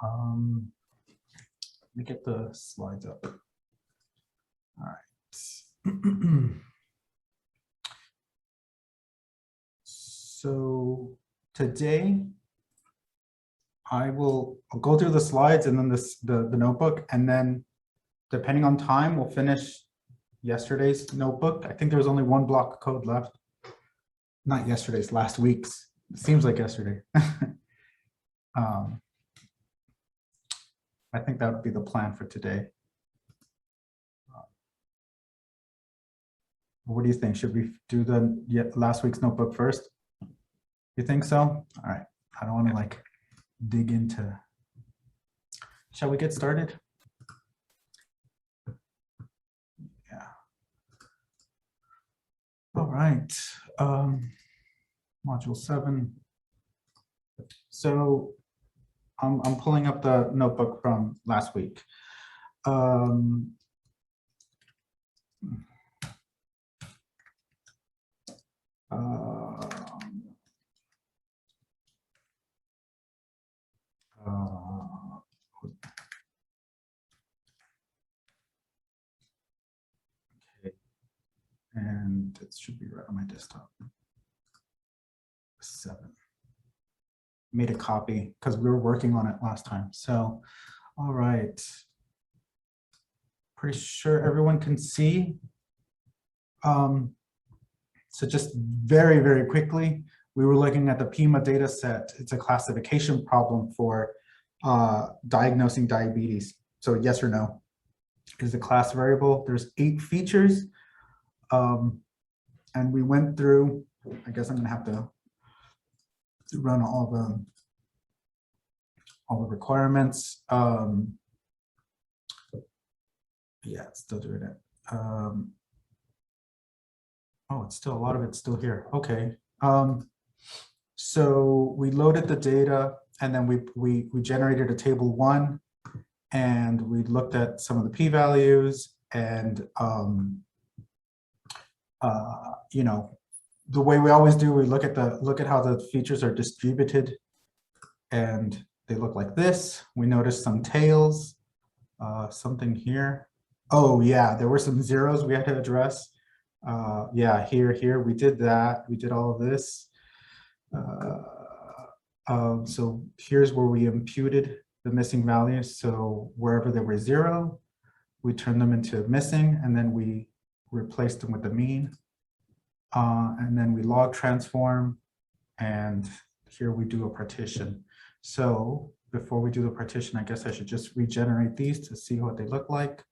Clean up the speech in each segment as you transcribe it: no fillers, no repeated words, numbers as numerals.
Let me get the slides up. All right. So today, I'll go through the slides and then the notebook, and then depending on time, we'll finish yesterday's notebook. I think there was only one block of code left. Not yesterday's, last week's. It seems like yesterday. I think that would be the plan for today. What do you think? Should we do the last week's notebook first? You think so? All right. I don't want to like dig into. Shall we get started? Yeah. All right. Module 7. So I'm pulling up the notebook from last week. Okay, and it should be right on my desktop. 7. Made a copy because we were working on it last time. So, all right. Pretty sure everyone can see. So just very, very quickly, we were looking at the PIMA data set. It's a classification problem for diagnosing diabetes. So yes or no is a class variable. There's 8 features. And we went through, I guess I'm gonna have to run all the requirements. Yeah, it's still doing it. Oh, it's still, a lot of it's still here. Okay. So we loaded the data, and then we generated a table 1, and we looked at some of the p-values, and you know, the way we always do, we look at how the features are distributed, and they look like this. We noticed some tails, something here. Oh yeah, there were some zeros we had to address. Yeah, here, we did that. We did all of this. So here's where we imputed the missing values. So wherever there were 0, we turned them into missing, and then we replaced them with the mean. And then we log transform, and here we do a partition. So before we do the partition, I guess I should just regenerate these to see what they look like.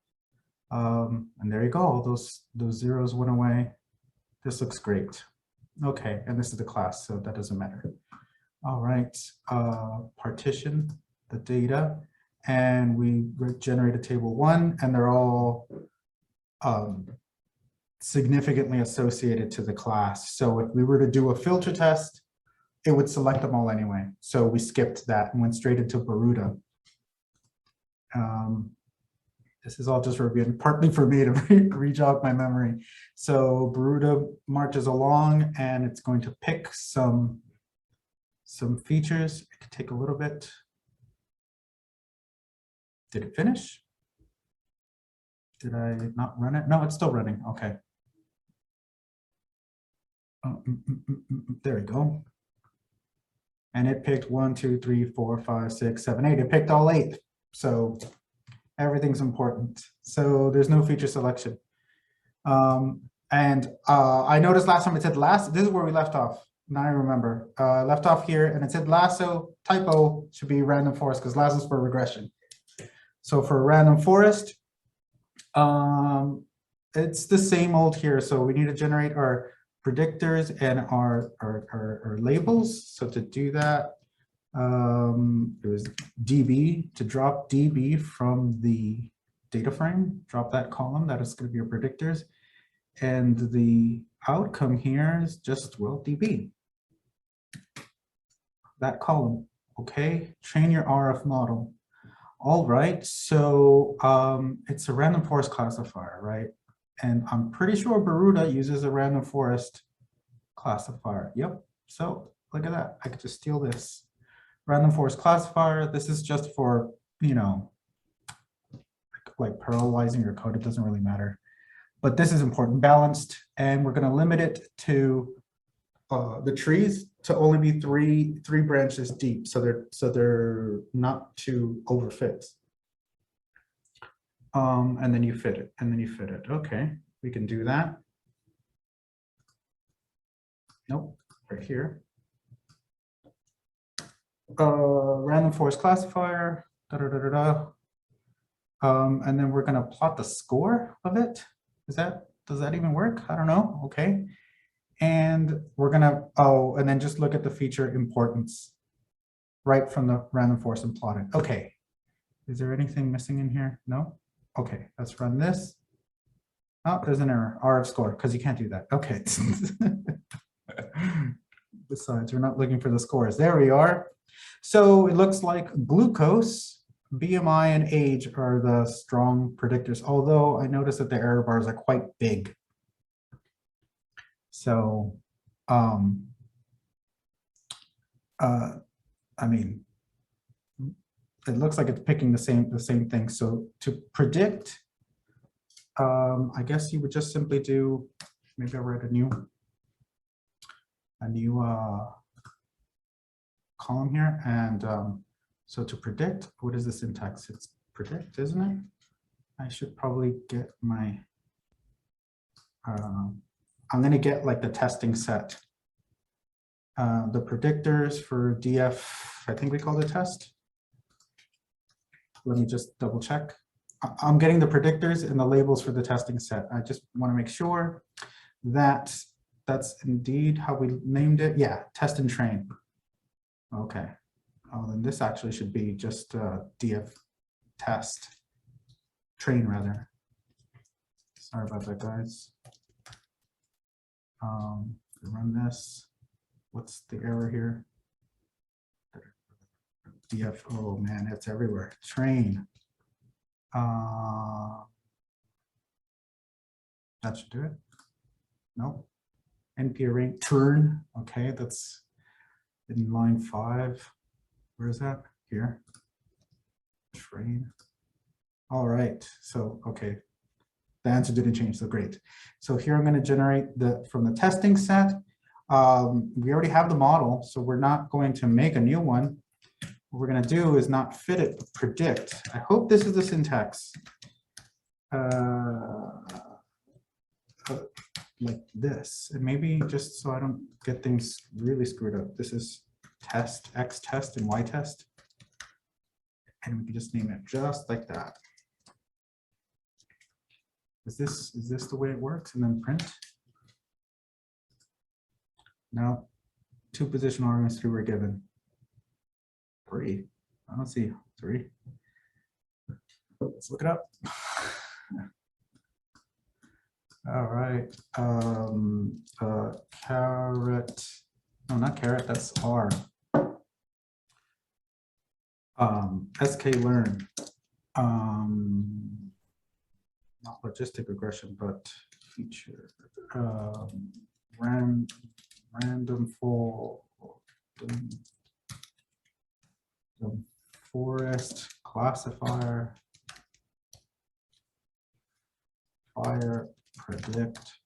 And there you go, all those zeros went away. This looks great. Okay, and this is the class, so that doesn't matter. All right, partition the data, and we generate a table 1, and they're all significantly associated to the class. So if we were to do a filter test, it would select them all anyway. So we skipped that and went straight into Baruda. This is all just reviewing, partly for me to re-jog my memory. So Baruda marches along, and it's going to pick some features. It could take a little bit. Did it finish? Did I not run it? No, it's still running. Okay. There we go. And it picked 1, 2, 3, 4, 5, 6, 7, 8. It picked all 8. So everything's important. So there's no feature selection. I noticed last time it said last. This is where we left off. Now I remember. Left off here, and it said lasso. Typo should be random forest because lasso is for regression. So for random forest, it's the same old here. So we need to generate our predictors and our labels. So to do that, it was DB, to drop DB from the data frame, drop that column, that is going to be your predictors. And the outcome here is just, well, DB. That column, okay? Train your RF model. All right, so it's a random forest classifier, right? And I'm pretty sure Baruda uses a random forest classifier. Yep, so look at that. I could just steal this. Random forest classifier, this is just for, you know, like parallelizing your code, it doesn't really matter. But this is important, balanced, and we're going to limit it to the trees to only be three branches deep, so they're not too overfit. And then you fit it, and then you fit it. Okay, we can do that. Nope, right here. Random forest classifier, da, da, da, da, da. And then we're going to plot the score of it. Does that even work? I don't know. Okay. And we're going to, oh, and then just look at the feature importance right from the random forest and plot it. Okay. Is there anything missing in here? No? Okay, let's run this. Oh, there's an error, RF score, because you can't do that. Okay. Besides, we're not looking for the scores. There we are. So it looks like glucose, BMI, and age are the strong predictors, although I noticed that the error bars are quite big. So, I mean, it looks like it's picking the same thing. So to predict, I guess you would just simply do, maybe I'll write a new column here. And so to predict, what is the syntax? It's predict, isn't it? I should probably get my, I'm going to get like the testing set. The predictors for DF, I think we call the test. Let me just double check. I'm getting the predictors and the labels for the testing set. I just want to make sure that that's indeed how we named it. Yeah, test and train. Okay. Oh, then this actually should be just DF test. Train, rather. Sorry about that, guys. Run this. What's the error here? DF, oh man, it's everywhere. Train. That should do it. Nope. NP array turn. Okay, that's in line 5. Where is that? Here. Train. All right. So, okay. The answer didn't change, so great. So here I'm going to generate from the testing set. We already have the model, so we're not going to make a new one. What we're going to do is not fit it, but predict. I hope this is the syntax. Like this. And maybe just so I don't get things really screwed up, this is test, X test, and Y test. And we can just name it just like that. Is this the way it works? And then print? No. 2 position arguments 3 were given. 3. I don't see 3. Let's look it up. All right. Caret. No, not caret. That's R. sklearn. Not logistic regression, but feature. Random forest classifier. Fire predict.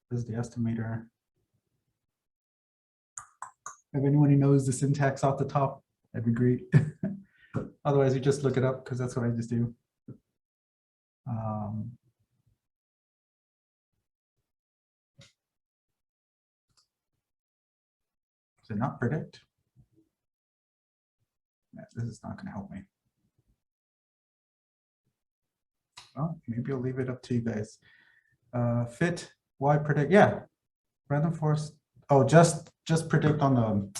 This is the estimator. If anyone who knows the syntax off the top, that'd be great. Otherwise, you just look it up because that's what I just do. Is it not predict? Yeah, this is not going to help me. Well, maybe I'll leave it up to you guys. Fit, why predict? Yeah, random forest. Oh, just predict on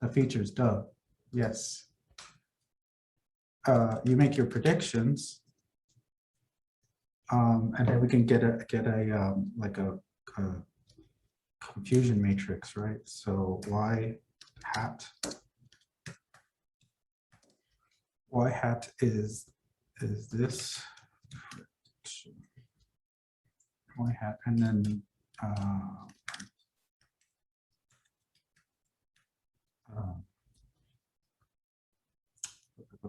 the features. Duh. Yes. You make your predictions, and then we can get a like a confusion matrix, right? So y hat is this y hat, and then a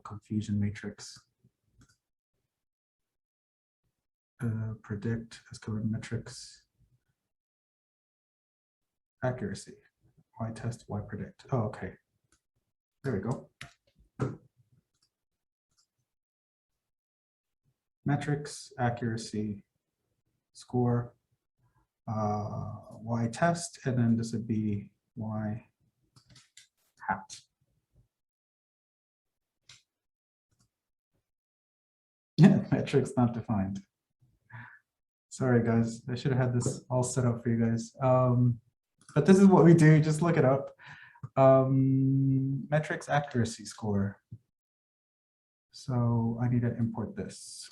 confusion matrix. Predict as coded metrics. Accuracy. Y test, Y predict. Oh, okay. There we go. Metrics, accuracy, score, Y test, and then this would be Y hat. Yeah, metrics not defined. Sorry, guys. I should have had this all set up for you guys. But this is what we do. Just look it up. Metrics accuracy score. So I need to import this.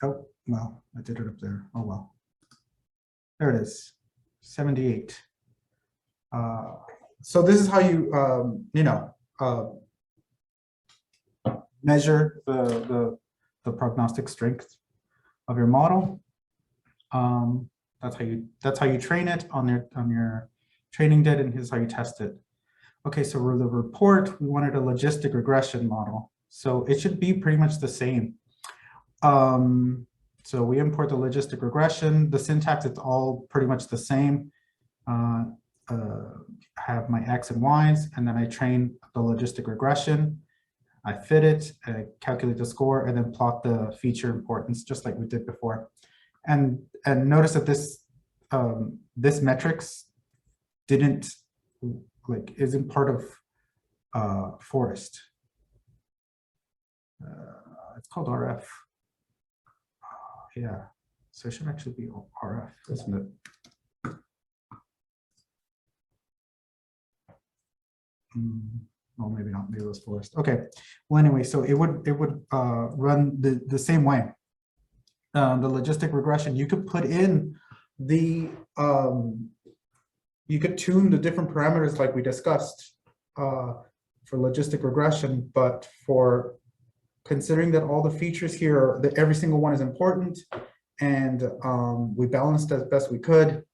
Oh, well, I did it up there. Oh, well. There it is, 78. So this is how you, measure the prognostic strength of your model. That's how you train it on your training data, and here's how you test it. Okay, so for the report, we wanted a logistic regression model. So it should be pretty much the same. So we import the logistic regression. The syntax, it's all pretty much the same. Have my X and Y's, and then I train the logistic regression. I fit it, I calculate the score, and then plot the feature importance, just like we did before. And notice that this this metrics isn't part of Forest. It's called RF. Yeah, so it should actually be RF, isn't it? Well, maybe not. Maybe it was Forest. Okay. Well, anyway, so it would run the same way. The logistic regression, you could put in the you could tune the different parameters like we discussed for logistic regression, but for considering that all the features here, that every single one is important, and we balanced as best we could,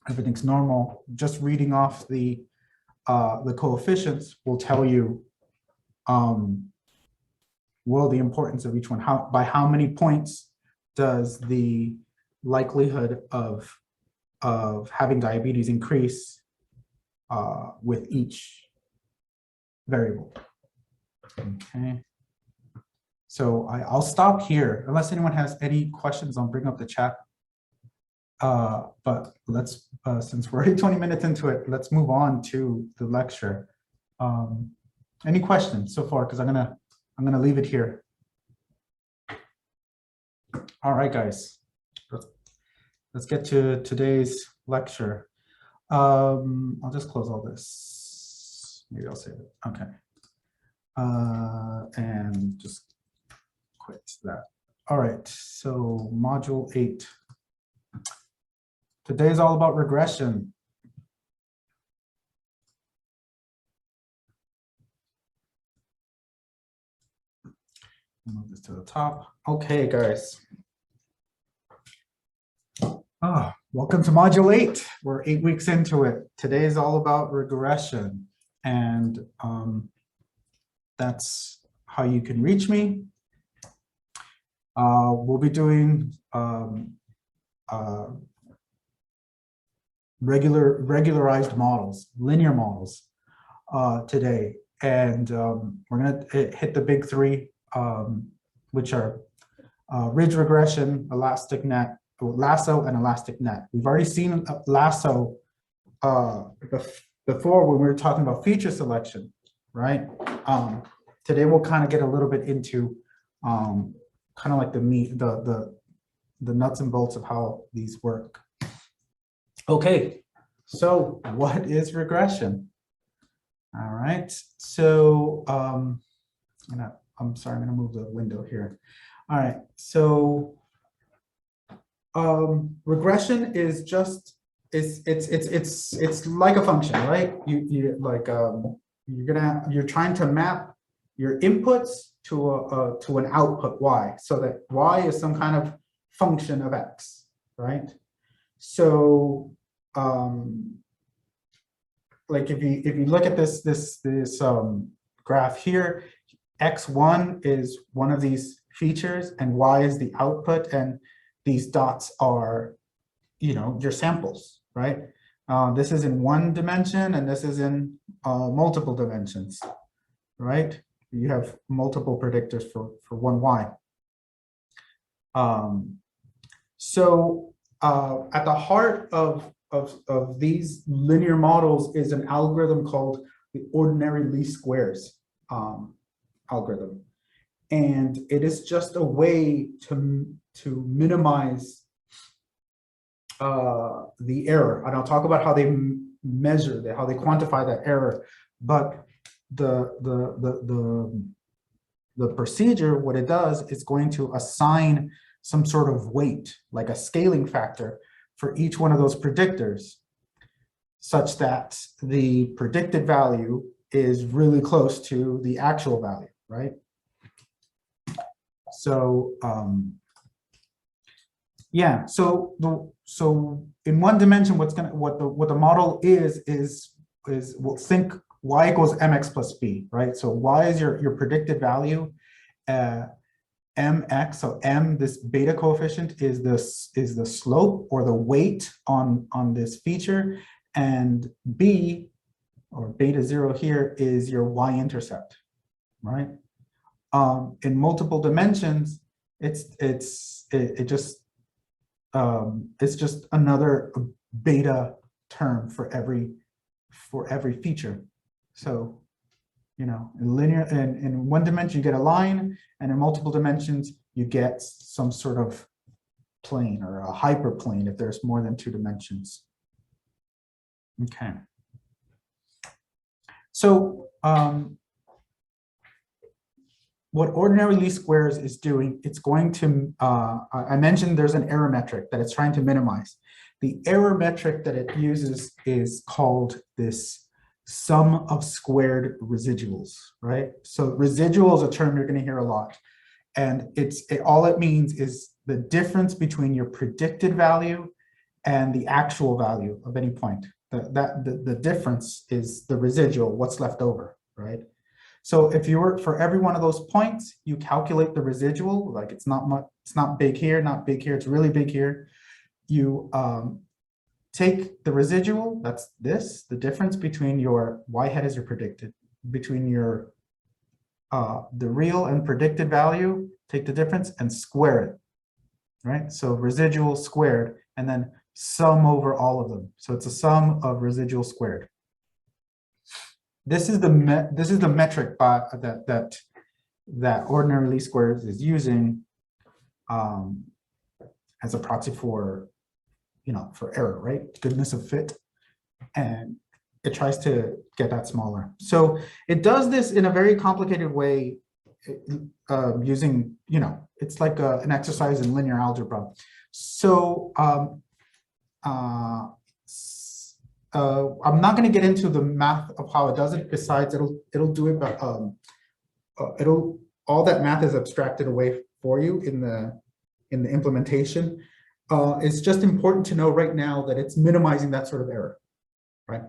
everything's normal. Just reading off the coefficients will tell you well, the importance of each one. By how many points does the likelihood of having diabetes increase with each variable? Okay. So I'll stop here unless anyone has any questions. I'll bring up the chat. But let's, since we're already 20 minutes into it, let's move on to the lecture. Any questions so far? Because I'm gonna leave it here. All right, guys. Let's get to today's lecture. I'll just close all this. Maybe I'll save it. Okay. And just quit that. All right. So module 8. Today is all about regression. Move this to the top. Okay, guys. Welcome to module 8. We're 8 weeks into it. Today is all about regression, and that's how you can reach me. We'll be doing regularized models, linear models today, and we're going to hit the big 3, which are ridge regression, elastic net, lasso, and elastic net. We've already seen lasso before when we were talking about feature selection, right? Today we'll kind of get a little bit into kind of like the meat, the nuts and bolts of how these work. Okay, so what is regression? All right, so I'm sorry, I'm gonna move the window here. All right, so regression is just it's like a function, right? You're trying to map your inputs to an output y, so that y is some kind of function of x, right? So like if you look at this graph here, x1 is one of these features and y is the output, and these dots are, you know, your samples, right? This is in one dimension and this is in multiple dimensions, right? You have multiple predictors for one y. So at the heart of these linear models is an algorithm called the ordinary least squares algorithm. And it is just a way to minimize the error. And I'll talk about how they measure that, how they quantify that error. But the procedure, what it does, is going to assign some sort of weight, like a scaling factor, for each one of those predictors, such that the predicted value is really close to the actual value, right? So yeah, so in one dimension, what the model is we'll think y equals mx plus b, right? So y is your predicted value, mx, so m, this beta coefficient, is the slope or the weight on this feature, and b, or beta 0 here, is your y-intercept, right? In multiple dimensions, it's just another beta term for every feature. So, you know, in linear, in one dimension you get a line, and in multiple dimensions you get some sort of plane or a hyperplane if there's more than 2 dimensions. Okay. So what ordinary least squares is doing, it's going to, I mentioned there's an error metric that it's trying to minimize. The error metric that it uses is called this sum of squared residuals, right? So residual is a term you're going to hear a lot. And all it means is the difference between your predicted value and the actual value of any point. The difference is the residual, what's left over, right? So if you were, for every one of those points, you calculate the residual, like it's not much, it's not big here, not big here, it's really big here. You take the residual, that's this, the difference between your y hat is your predicted, between your the real and predicted value, take the difference and square it, right? So residual squared, and then sum over all of them. So it's a sum of residual squared. This is the metric that ordinary least squares is using as a proxy for, you know, for error, right? Goodness of fit, and it tries to get that smaller. So it does this in a very complicated way, using, you know, it's like an exercise in linear algebra. So I'm not going to get into the math of how it does it. Besides, it'll do it, but all that math is abstracted away for you in the implementation. It's just important to know right now that it's minimizing that sort of error, right?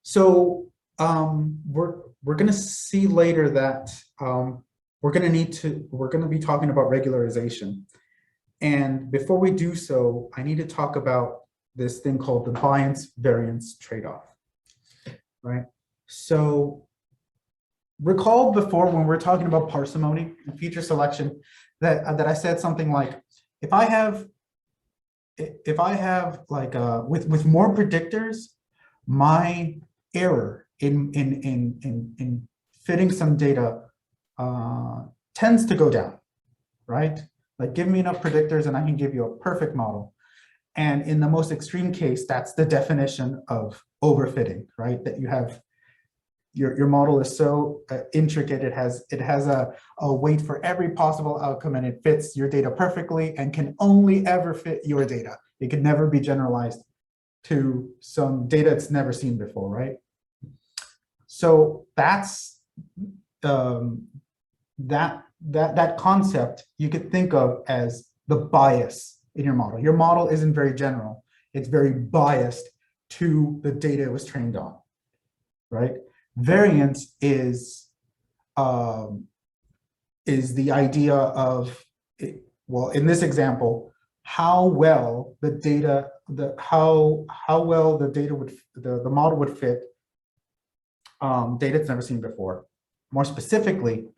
So we're going to see later that we're going to be talking about regularization. And before we do so, I need to talk about this thing called the bias variance trade-off, right? So recall before, when we're talking about parsimony and feature selection, that I said something like, if I have like with more predictors, my error in fitting some data tends to go down, right? Like, give me enough predictors and I can give you a perfect model. And in the most extreme case, that's the definition of overfitting, right? That you have your model is so intricate, it has a weight for every possible outcome, and it fits your data perfectly and can only ever fit your data. It could never be generalized to some data it's never seen before, right? So that's that concept you could think of as the bias in your model. Your model isn't very general. It's very biased to the data it was trained on, right? Variance is the idea of, well, in this example, how well the data, how well the data would, the model would fit data it's never seen before. More specifically,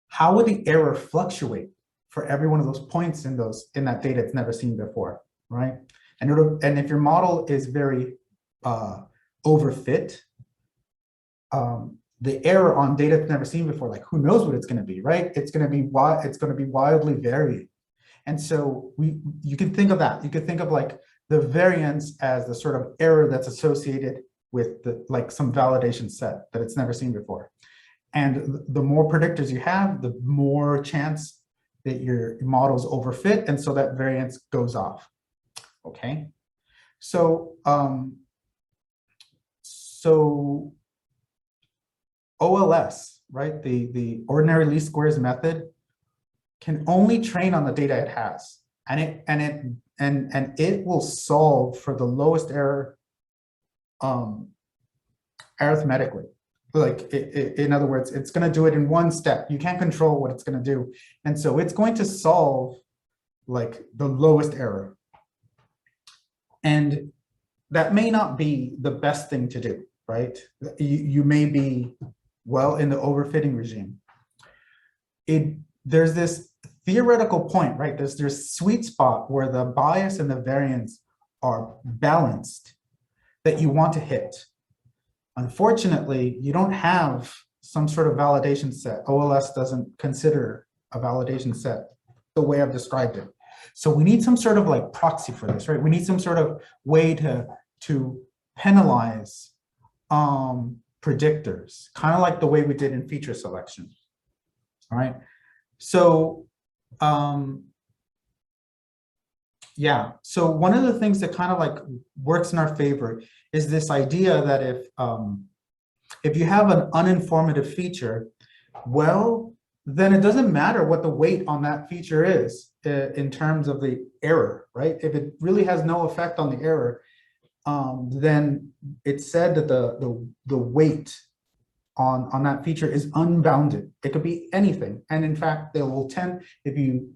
how would the error fluctuate for every one of those points in that data it's never seen before, right? And if your model is very overfit, the error on data it's never seen before, like who knows what it's going to be, right? It's going to be wildly varying. And so you can think of that. You could think of like the variance as the sort of error that's associated with like some validation set that it's never seen before. And the more predictors you have, the more chance that your model's overfit, and so that variance goes off. Okay, so OLS, right? The ordinary least squares method can only train on the data it has, and it will solve for the lowest error arithmetically. Like in other words, it's going to do it in one step. You can't control what it's going to do, and so it's going to solve like the lowest error. And that may not be the best thing to do, right? You may be well in the overfitting regime. There's this theoretical point, right? There's sweet spot where the bias and the variance are balanced that you want to hit. Unfortunately, you don't have some sort of validation set. OLS doesn't consider a validation set the way I've described it. So we need some sort of like proxy for this, right? We need some sort of way to penalize predictors, kind of like the way we did in feature selection. All right. So yeah, so one of the things that kind of like works in our favor is this idea that if you have an uninformative feature, well, then it doesn't matter what the weight on that feature is in terms of the error, right? If it really has no effect on the error, then it's said that the weight on that feature is unbounded. It could be anything. And in fact, they will tend, if you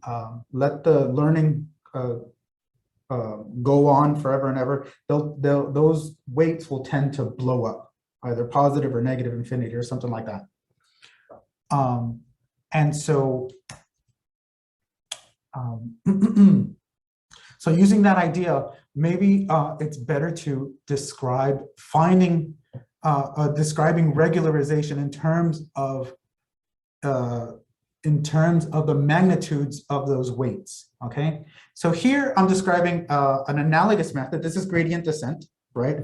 let the learning go on forever and ever, those weights will tend to blow up, either positive or negative infinity or something like that. And so, so using that idea, maybe it's better to describe describing regularization in terms of the magnitudes of those weights. Okay, so here I'm describing an analogous method. This is gradient descent, right?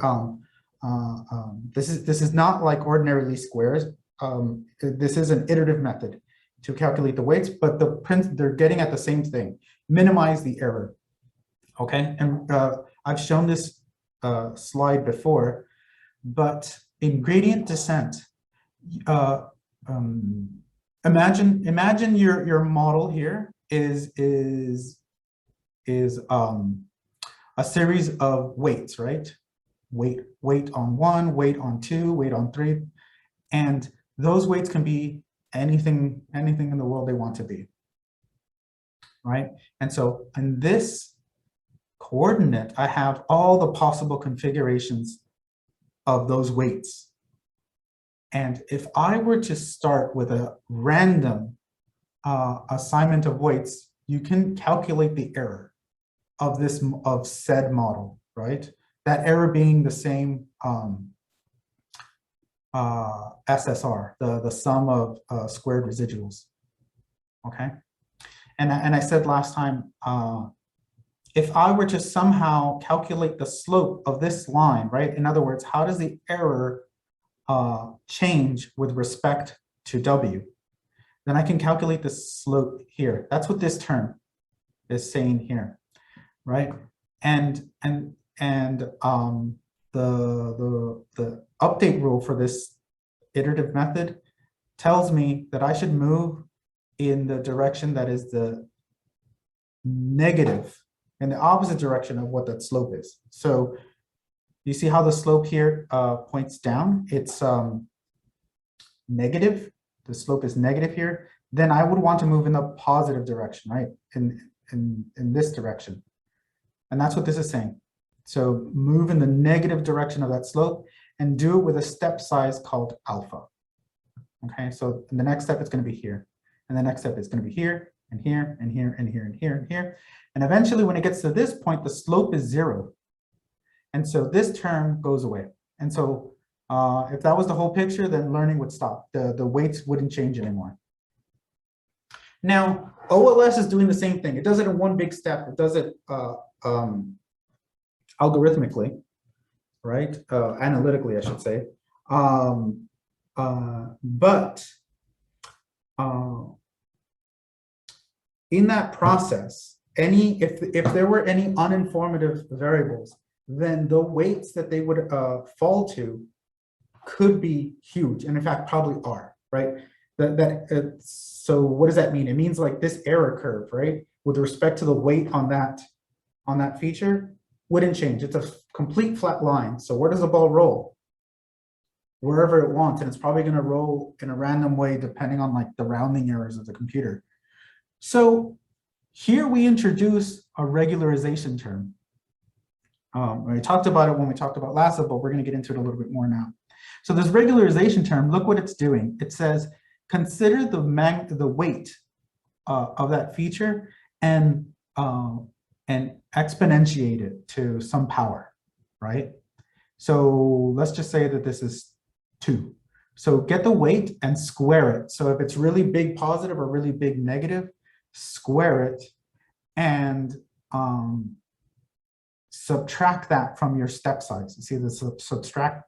This is not like ordinary least squares. This is an iterative method to calculate the weights, but they're getting at the same thing: minimize the error. Okay, and I've shown this slide before, but in gradient descent, imagine your model here is a series of weights, right? Weight on 1, weight on 2, weight on 3, and those weights can be anything in the world they want to be, right? And so in this coordinate, I have all the possible configurations of those weights. And if I were to start with a random assignment of weights, you can calculate the error of said model, right? That error being the same SSR, the sum of squared residuals. Okay, and I said last time, if I were to somehow calculate the slope of this line, right? In other words, how does the error change with respect to W? Then I can calculate the slope here. That's what this term is saying here, right? And the update rule for this iterative method tells me that I should move in the direction that is the negative, in the opposite direction of what that slope is. So you see how the slope here points down? It's negative. The slope is negative here. Then I would want to move in the positive direction, right? In this direction. And that's what this is saying. So move in the negative direction of that slope and do it with a step size called alpha. Okay, so in the next step, it's going to be here. And the next step is going to be here and here and here and here and here and here. And eventually, when it gets to this point, the slope is 0. And so this term goes away. And so if that was the whole picture, then learning would stop. The weights wouldn't change anymore. Now, OLS is doing the same thing. It does it in one big step. It does it algorithmically, right? Analytically, I should say. But in that process, if there were any uninformative variables, then the weights that they would fall to could be huge, and in fact probably are, right? So what does that mean? It means like this error curve, right, with respect to the weight on that feature wouldn't change. It's a complete flat line. So where does the ball roll? Wherever it wants, and it's probably going to roll in a random way depending on like the rounding errors of the computer. So here we introduce a regularization term. We talked about it when we talked about LASA, but we're going to get into it a little bit more now. So this regularization term, look what it's doing. It says, consider the weight of that feature and exponentiate it to some power, right? So let's just say that this is 2. So get the weight and square it. So if it's really big positive or really big negative, square it and subtract that from your step size. You see the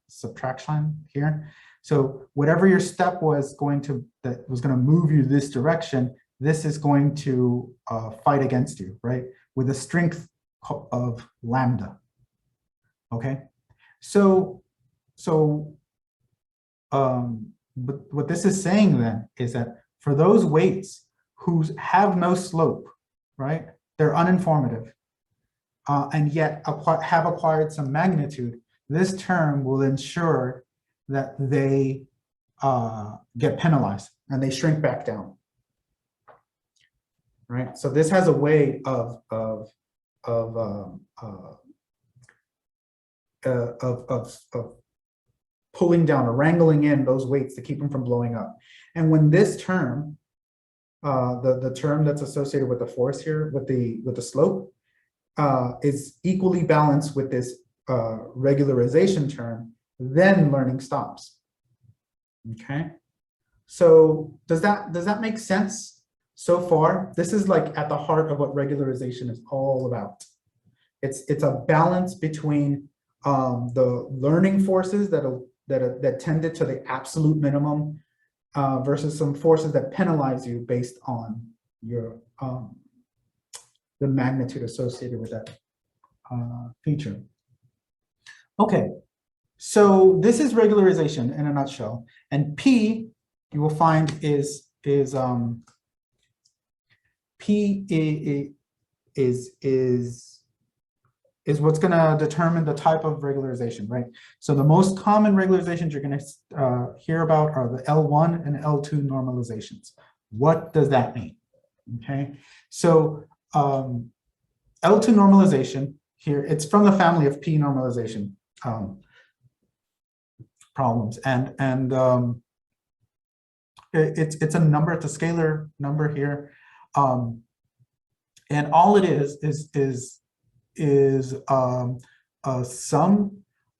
subtraction here? So whatever your step was going to move you this direction, this is going to fight against you, right? With a strength of lambda. Okay, but what this is saying then is that for those weights who have no slope, right? They're uninformative, and yet have acquired some magnitude. This term will ensure that they get penalized and they shrink back down, right? So this has a way of pulling down or wrangling in those weights to keep them from blowing up. And when this term, the term that's associated with the force here, with the slope, is equally balanced with this regularization term, then learning stops. Okay, so does that make sense so far? This is like at the heart of what regularization is all about. It's a balance between the learning forces that tend it to the absolute minimum versus some forces that penalize you based on your the magnitude associated with that feature. Okay, so this is regularization in a nutshell, and P you will find is what's going to determine the type of regularization, right? So the most common regularizations you're going to hear about are the L1 and L2 normalizations. What does that mean? Okay, so L2 normalization here, it's from the family of P normalization problems, and it's a number, it's a scalar number here, and all it is a sum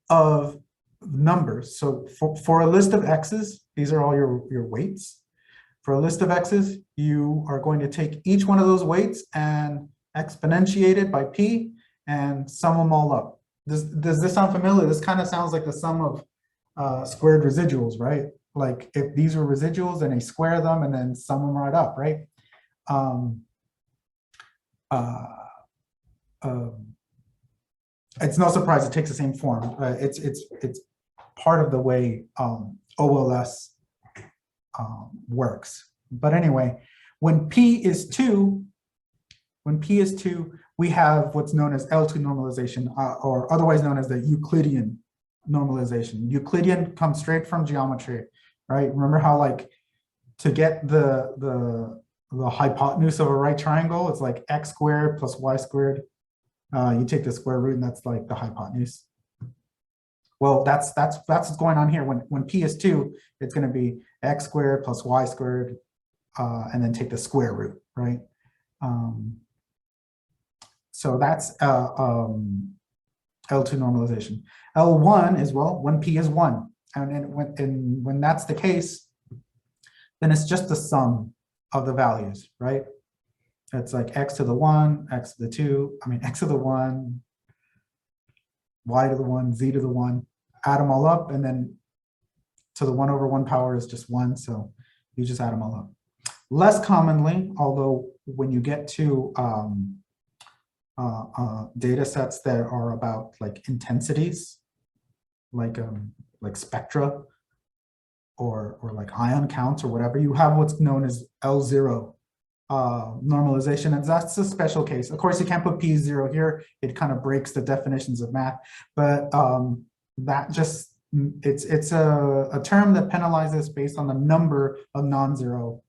of numbers. So for a list of x's, these are all your weights. For a list of x's, you are going to take each one of those weights and exponentiate it by p and sum them all up. Does this sound familiar? This kind of sounds like the sum of squared residuals, right? Like if these were residuals and they square them and then sum them right up, right? It's no surprise it takes the same form. It's part of the way OLS works. But anyway, when P is 2, we have what's known as L2 normalization, or otherwise known as the Euclidean normalization. Euclidean comes straight from geometry, right? Remember how, like, to get the hypotenuse of a right triangle, it's like x squared plus y squared. You take the square root, and that's like the hypotenuse. Well, that's what's going on here. When P is 2, it's going to be x squared plus y squared, and then take the square root, right? So that's L2 normalization. L1 is, well, when P is 1. And when that's the case, then it's just the sum of the values, right? It's like x to the 1, x to the 2, x to the 1, y to the 1, z to the 1, add them all up, and then to the 1 over 1 power is just 1, so you just add them all up. Less commonly, although when you get to data sets that are about like intensities, like spectra, or like ion counts or whatever, you have what's known as L0 normalization, and that's a special case. Of course, you can't put P0 here. It kind of breaks the definitions of math, but that just, it's a term that penalizes based on the number of non-zero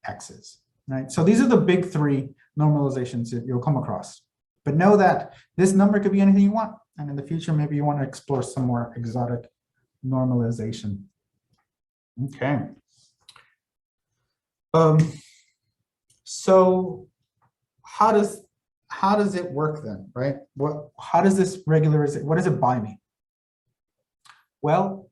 x's, right? So these are the big 3 normalizations that you'll come across. But know that this number could be anything you want, and in the future, maybe you want to explore some more exotic normalization. Okay. So how does it work then, right? How does this regularize? What does it buy me? Well,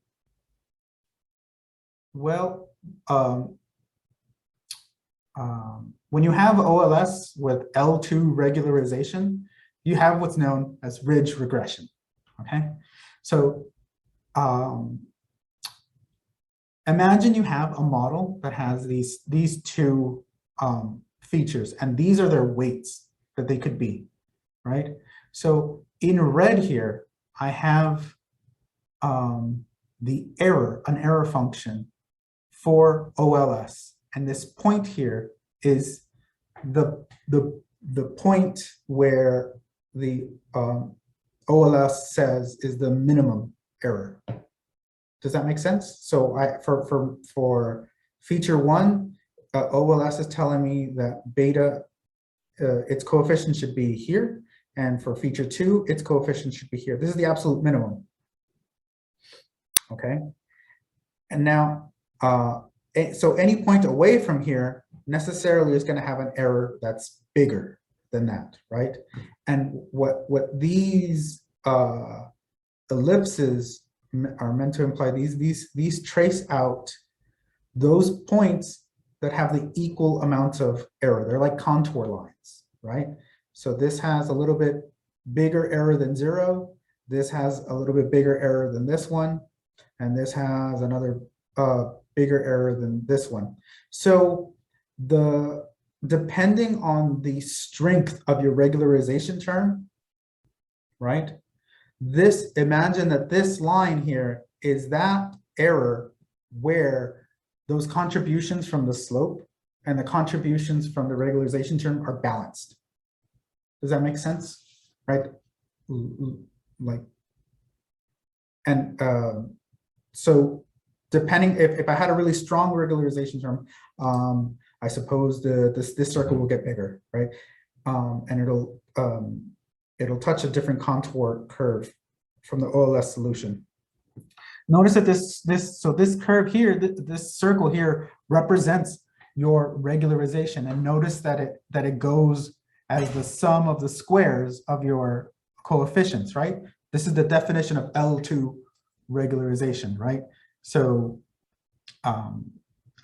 when you have OLS with L2 regularization, you have what's known as ridge regression. Okay, so imagine you have a model that has these 2 features, and these are their weights that they could be, right? So in red here, I have the error, an error function for OLS, and this point here is the point where the OLS says is the minimum error. Does that make sense? So for feature 1, OLS is telling me that beta, its coefficient should be here, and for feature 2, its coefficient should be here. This is the absolute minimum. Okay, and now so any point away from here necessarily is going to have an error that's bigger than that, right? And what these ellipses are meant to imply, these trace out those points that have the equal amount of error. They're like contour lines, right? So this has a little bit bigger error than 0. This has a little bit bigger error than this one, and this has another bigger error than this one. So depending on the strength of your regularization term, right? Imagine that this line here is that error where those contributions from the slope and the contributions from the regularization term are balanced. Does that make sense? Right? So depending, if I had a really strong regularization term, I suppose this circle will get bigger, right? And it'll touch a different contour curve from the OLS solution. Notice that this curve here, this circle here represents your regularization, and notice that it goes as the sum of the squares of your coefficients, right? This is the definition of L2 regularization, right? So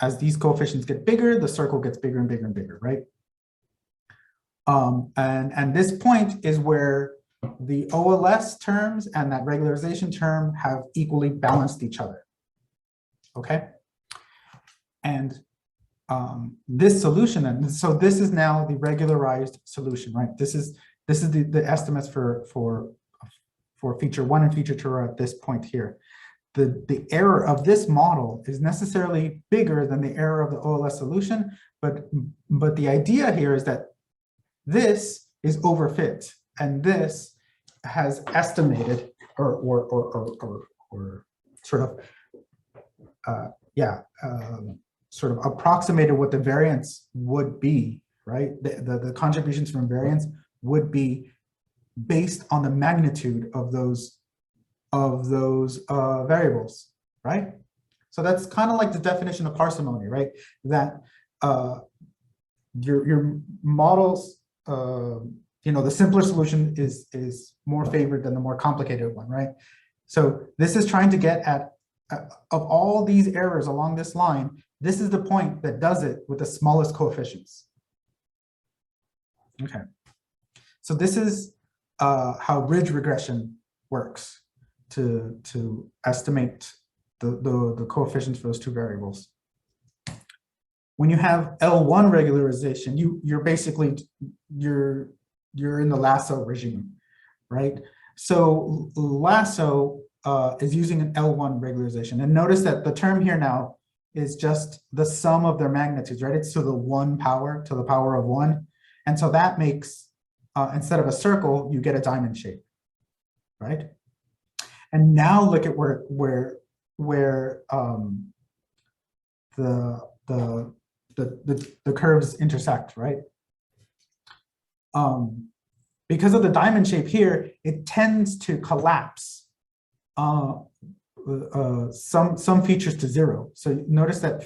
as these coefficients get bigger, the circle gets bigger and bigger and bigger, right? And this point is where the OLS terms and that regularization term have equally balanced each other, okay? And this solution, and so this is now the regularized solution, right? This is the estimates for feature 1 and feature 2 are at this point here. the error of this model is necessarily bigger than the error of the OLS solution, but the idea here is that this is overfit and this has estimated or sort of sort of approximated what the variance would be, right? The contributions from variance would be based on the magnitude of those variables, right? So that's kind of like the definition of parsimony, right? That your models, the simpler solution is more favored than the more complicated one, right? So this is trying to get at, of all these errors along this line, this is the point that does it with the smallest coefficients. Okay, so this is how ridge regression works to estimate the coefficients for those two variables. When you have L1 regularization, you're basically you're in the lasso regime, right? So lasso is using an L1 regularization, and notice that the term here now is just the sum of their magnitudes, right? It's to the power of 1, and so that makes instead of a circle, you get a diamond shape, right? And now look at where the curves intersect, right? Because of the diamond shape here, it tends to collapse some features to 0. So notice that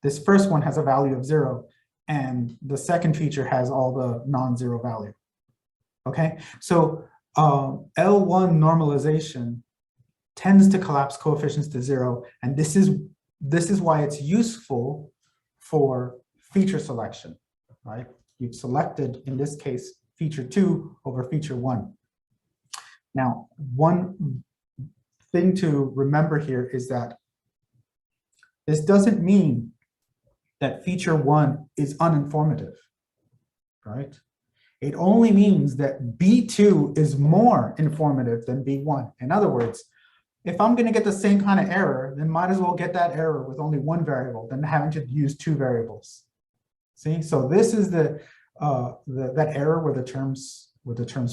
this first one has a value of 0, and the second feature has all the non-zero value. Okay, so L1 normalization tends to collapse coefficients to 0, and this is why it's useful for feature selection, right? You've selected, in this case, feature 2 over feature 1. Now, one thing to remember here is that this doesn't mean that feature 1 is uninformative, right? It only means that B2 is more informative than B1. In other words, if I'm going to get the same kind of error, then might as well get that error with only one variable than having to use 2 variables. See, so this is that error where the terms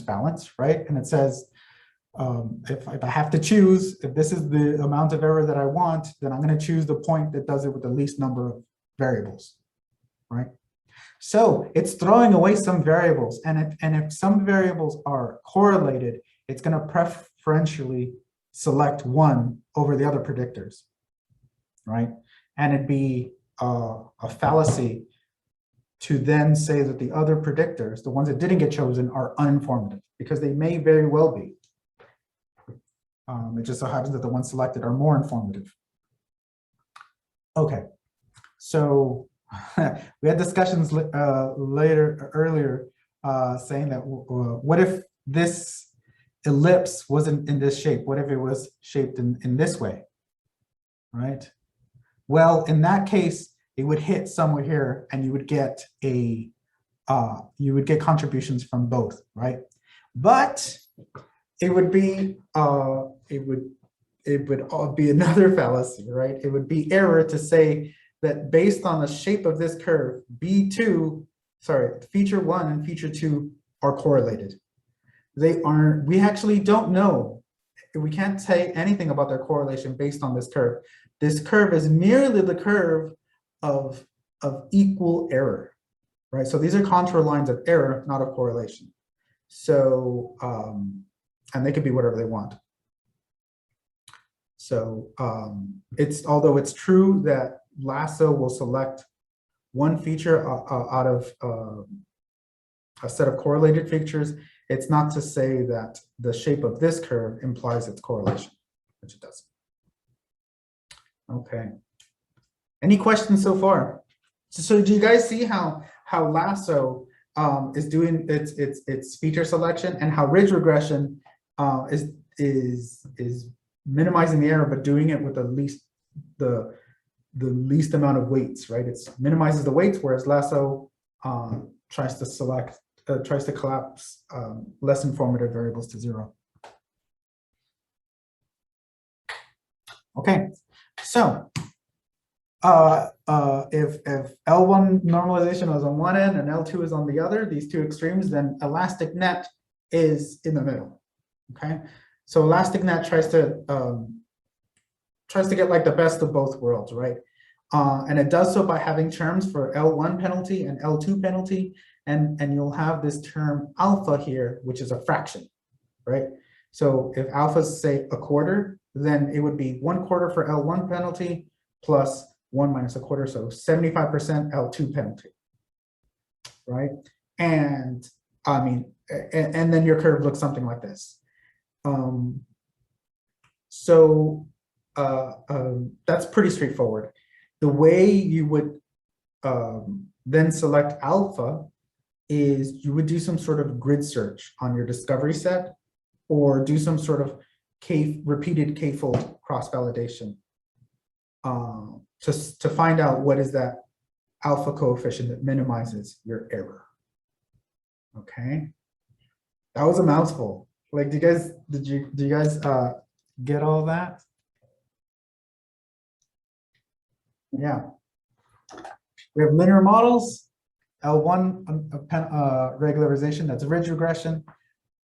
balance, right? And it says if I have to choose, if this is the amount of error that I want, then I'm going to choose the point that does it with the least number of variables, right? So it's throwing away some variables, and if some variables are correlated, it's going to preferentially select one over the other predictors, right? And it'd be a fallacy to then say that the other predictors, the ones that didn't get chosen, are uninformative, because they may very well be. It just so happens that the ones selected are more informative. Okay, so we had discussions earlier saying that what if this ellipse wasn't in this shape? What if it was shaped in this way, right? Well, in that case, it would hit somewhere here, and you would get contributions from both, right? But it would be another fallacy, right? It would be error to say that based on the shape of this curve, feature 1 and feature 2 are correlated. They aren't. We actually don't know. We can't say anything about their correlation based on this curve. This curve is merely the curve of equal error, right? So these are contour lines of error, not of correlation. So, and they could be whatever they want. So although it's true that lasso will select one feature out of a set of correlated features, it's not to say that the shape of this curve implies its correlation, which it doesn't. Okay. Any questions so far? So do you guys see how lasso is doing its feature selection, and how ridge regression is minimizing the error but doing it with the least amount of weights, right? It minimizes the weights, whereas lasso tries to collapse less informative variables to 0. Okay, so if L1 normalization is on one end and L2 is on the other, these two extremes, then elastic net is in the middle. Okay, so elastic net tries to get like the best of both worlds, right? And it does so by having terms for L1 penalty and L2 penalty, and you'll have this term alpha here, which is a fraction, right? So if alpha is, say, a quarter, then it would be 1/4 for L1 penalty plus 1 minus a quarter, so 75% L2 penalty, right? And I mean, and then your curve looks something like this. That's pretty straightforward. The way you would then select alpha is you would do some sort of grid search on your discovery set, or do some sort of repeated k-fold cross-validation to find out what is that alpha coefficient that minimizes your error. Okay, that was a mouthful. Like, do you guys get all that? Yeah. We have linear models, L1 regularization, that's ridge regression.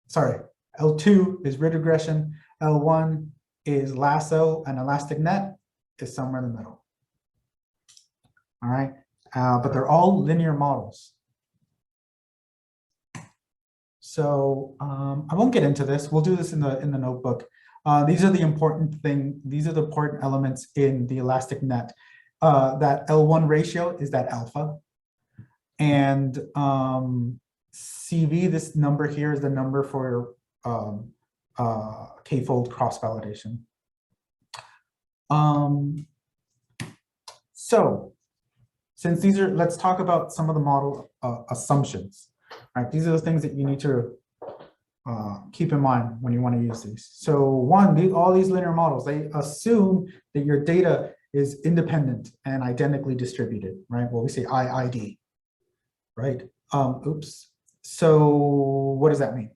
Sorry, L2 is ridge regression, L1 is lasso, and elastic net is somewhere in the middle. All right, but they're all linear models. So I won't get into this. We'll do this in the notebook. These are the important elements in the elastic net. That L1 ratio is that alpha, and CV, this number here, is the number for k-fold cross-validation. So since these are, let's talk about some of the model assumptions. Right, these are the things that you need to keep in mind when you want to use these. So one, all these linear models, they assume that your data is independent and identically distributed, right? Well, we say IID, right? Oops. So what does that mean?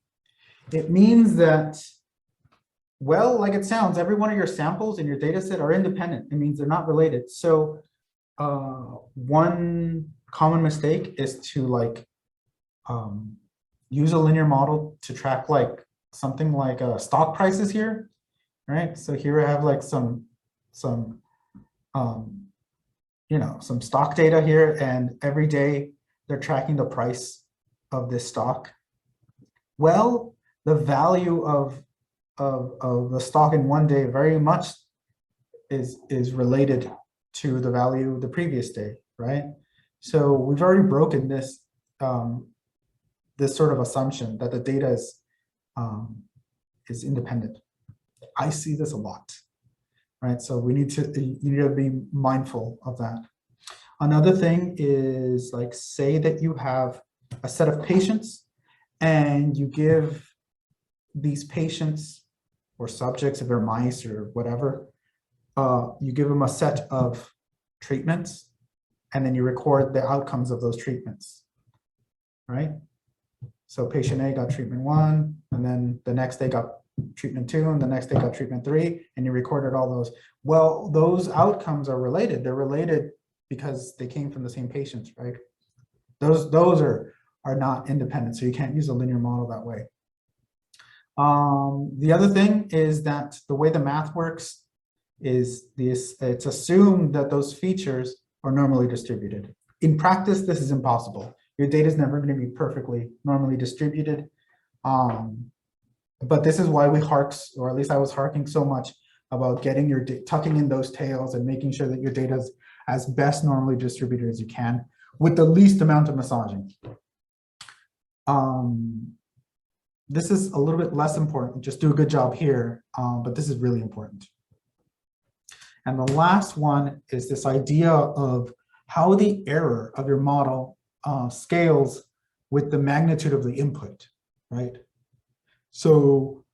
It means that, well, like it sounds, every one of your samples in your data set are independent. It means they're not related. So one common mistake is to like use a linear model to track like something like stock prices here, right? So here I have like some you know, some stock data here, and every day they're tracking the price of this stock. Well, the value of the stock in one day very much is related to the value the previous day, right? So we've already broken this this sort of assumption that the data is independent. I see this a lot, right? So you need to be mindful of that. Another thing is, like, say that you have a set of patients and you give these patients or subjects, if they're mice or whatever, you give them a set of treatments and then you record the outcomes of those treatments, right? So patient A got treatment 1, and then the next day got treatment 2, and the next day got treatment 3, and you recorded all those. Well, those outcomes are related. They're related because they came from the same patients, right? Those are not independent, so you can't use a linear model that way. The other thing is that the way the math works is this: it's assumed that those features are normally distributed. In practice, this is impossible. Your data is never going to be perfectly normally distributed. But this is why we hark, or at least I was harking so much about getting your tucking in those tails and making sure that your data is as best normally distributed as you can with the least amount of massaging. This is a little bit less important. Just do a good job here, but this is really important. And the last one is this idea of how the error of your model scales with the magnitude of the input, right? So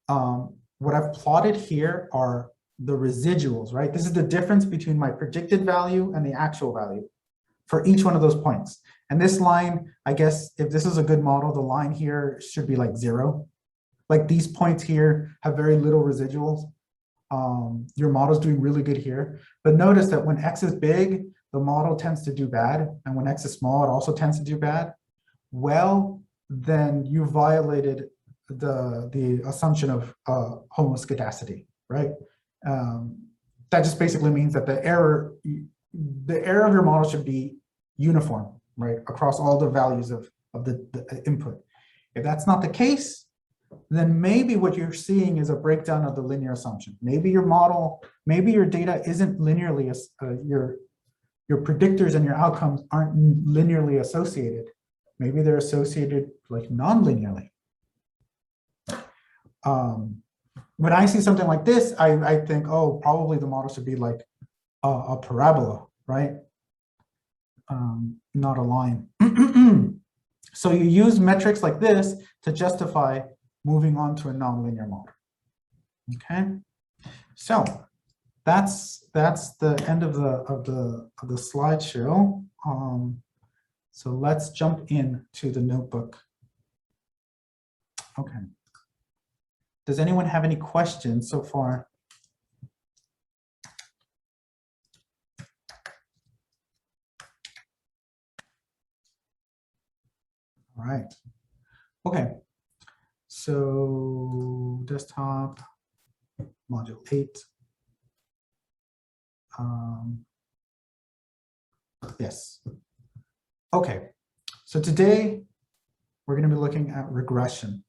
what I've plotted here are the residuals, right? This is the difference between my predicted value and the actual value for each one of those points. And this line, I guess, if this is a good model, the line here should be like 0. Like these points here have very little residuals. your model's doing really good here. But notice that when X is big, the model tends to do bad. And when X is small, it also tends to do bad. Well, then you violated the assumption of homoscedasticity, right? That just basically means that the error of your model should be uniform, right, across all the values of the input. If that's not the case, then maybe what you're seeing is a breakdown of the linear assumption. Maybe your model, maybe your data isn't linearly, your predictors and your outcomes aren't linearly associated. Maybe they're associated like non-linearly. When I see something like this, I think, oh, probably the model should be like a parabola, right? Not a line. So you use metrics like this to justify moving on to a nonlinear model. Okay, so that's the end of the slideshow. So let's jump into the notebook. Okay. Does anyone have any questions so far? All right. Okay. So desktop, module 8. Yes. Okay. So today we're going to be looking at regression.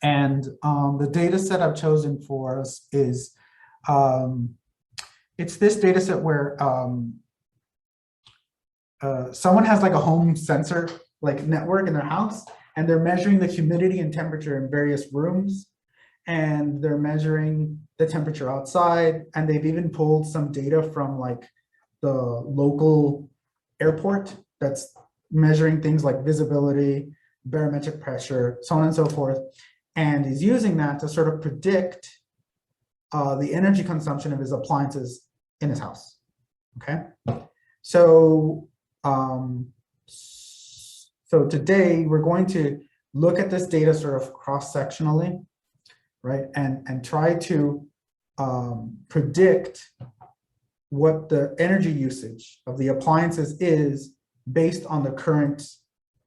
And the data set I've chosen for us is, it's this data set where someone has like a home sensor like network in their house, and they're measuring the humidity and temperature in various rooms, and they're measuring the temperature outside, and they've even pulled some data from like the local airport that's measuring things like visibility, barometric pressure, so on and so forth, and he's using that to sort of predict the energy consumption of his appliances in his house. Okay, so so today we're going to look at this data sort of cross-sectionally, right, and try to predict what the energy usage of the appliances is based on the current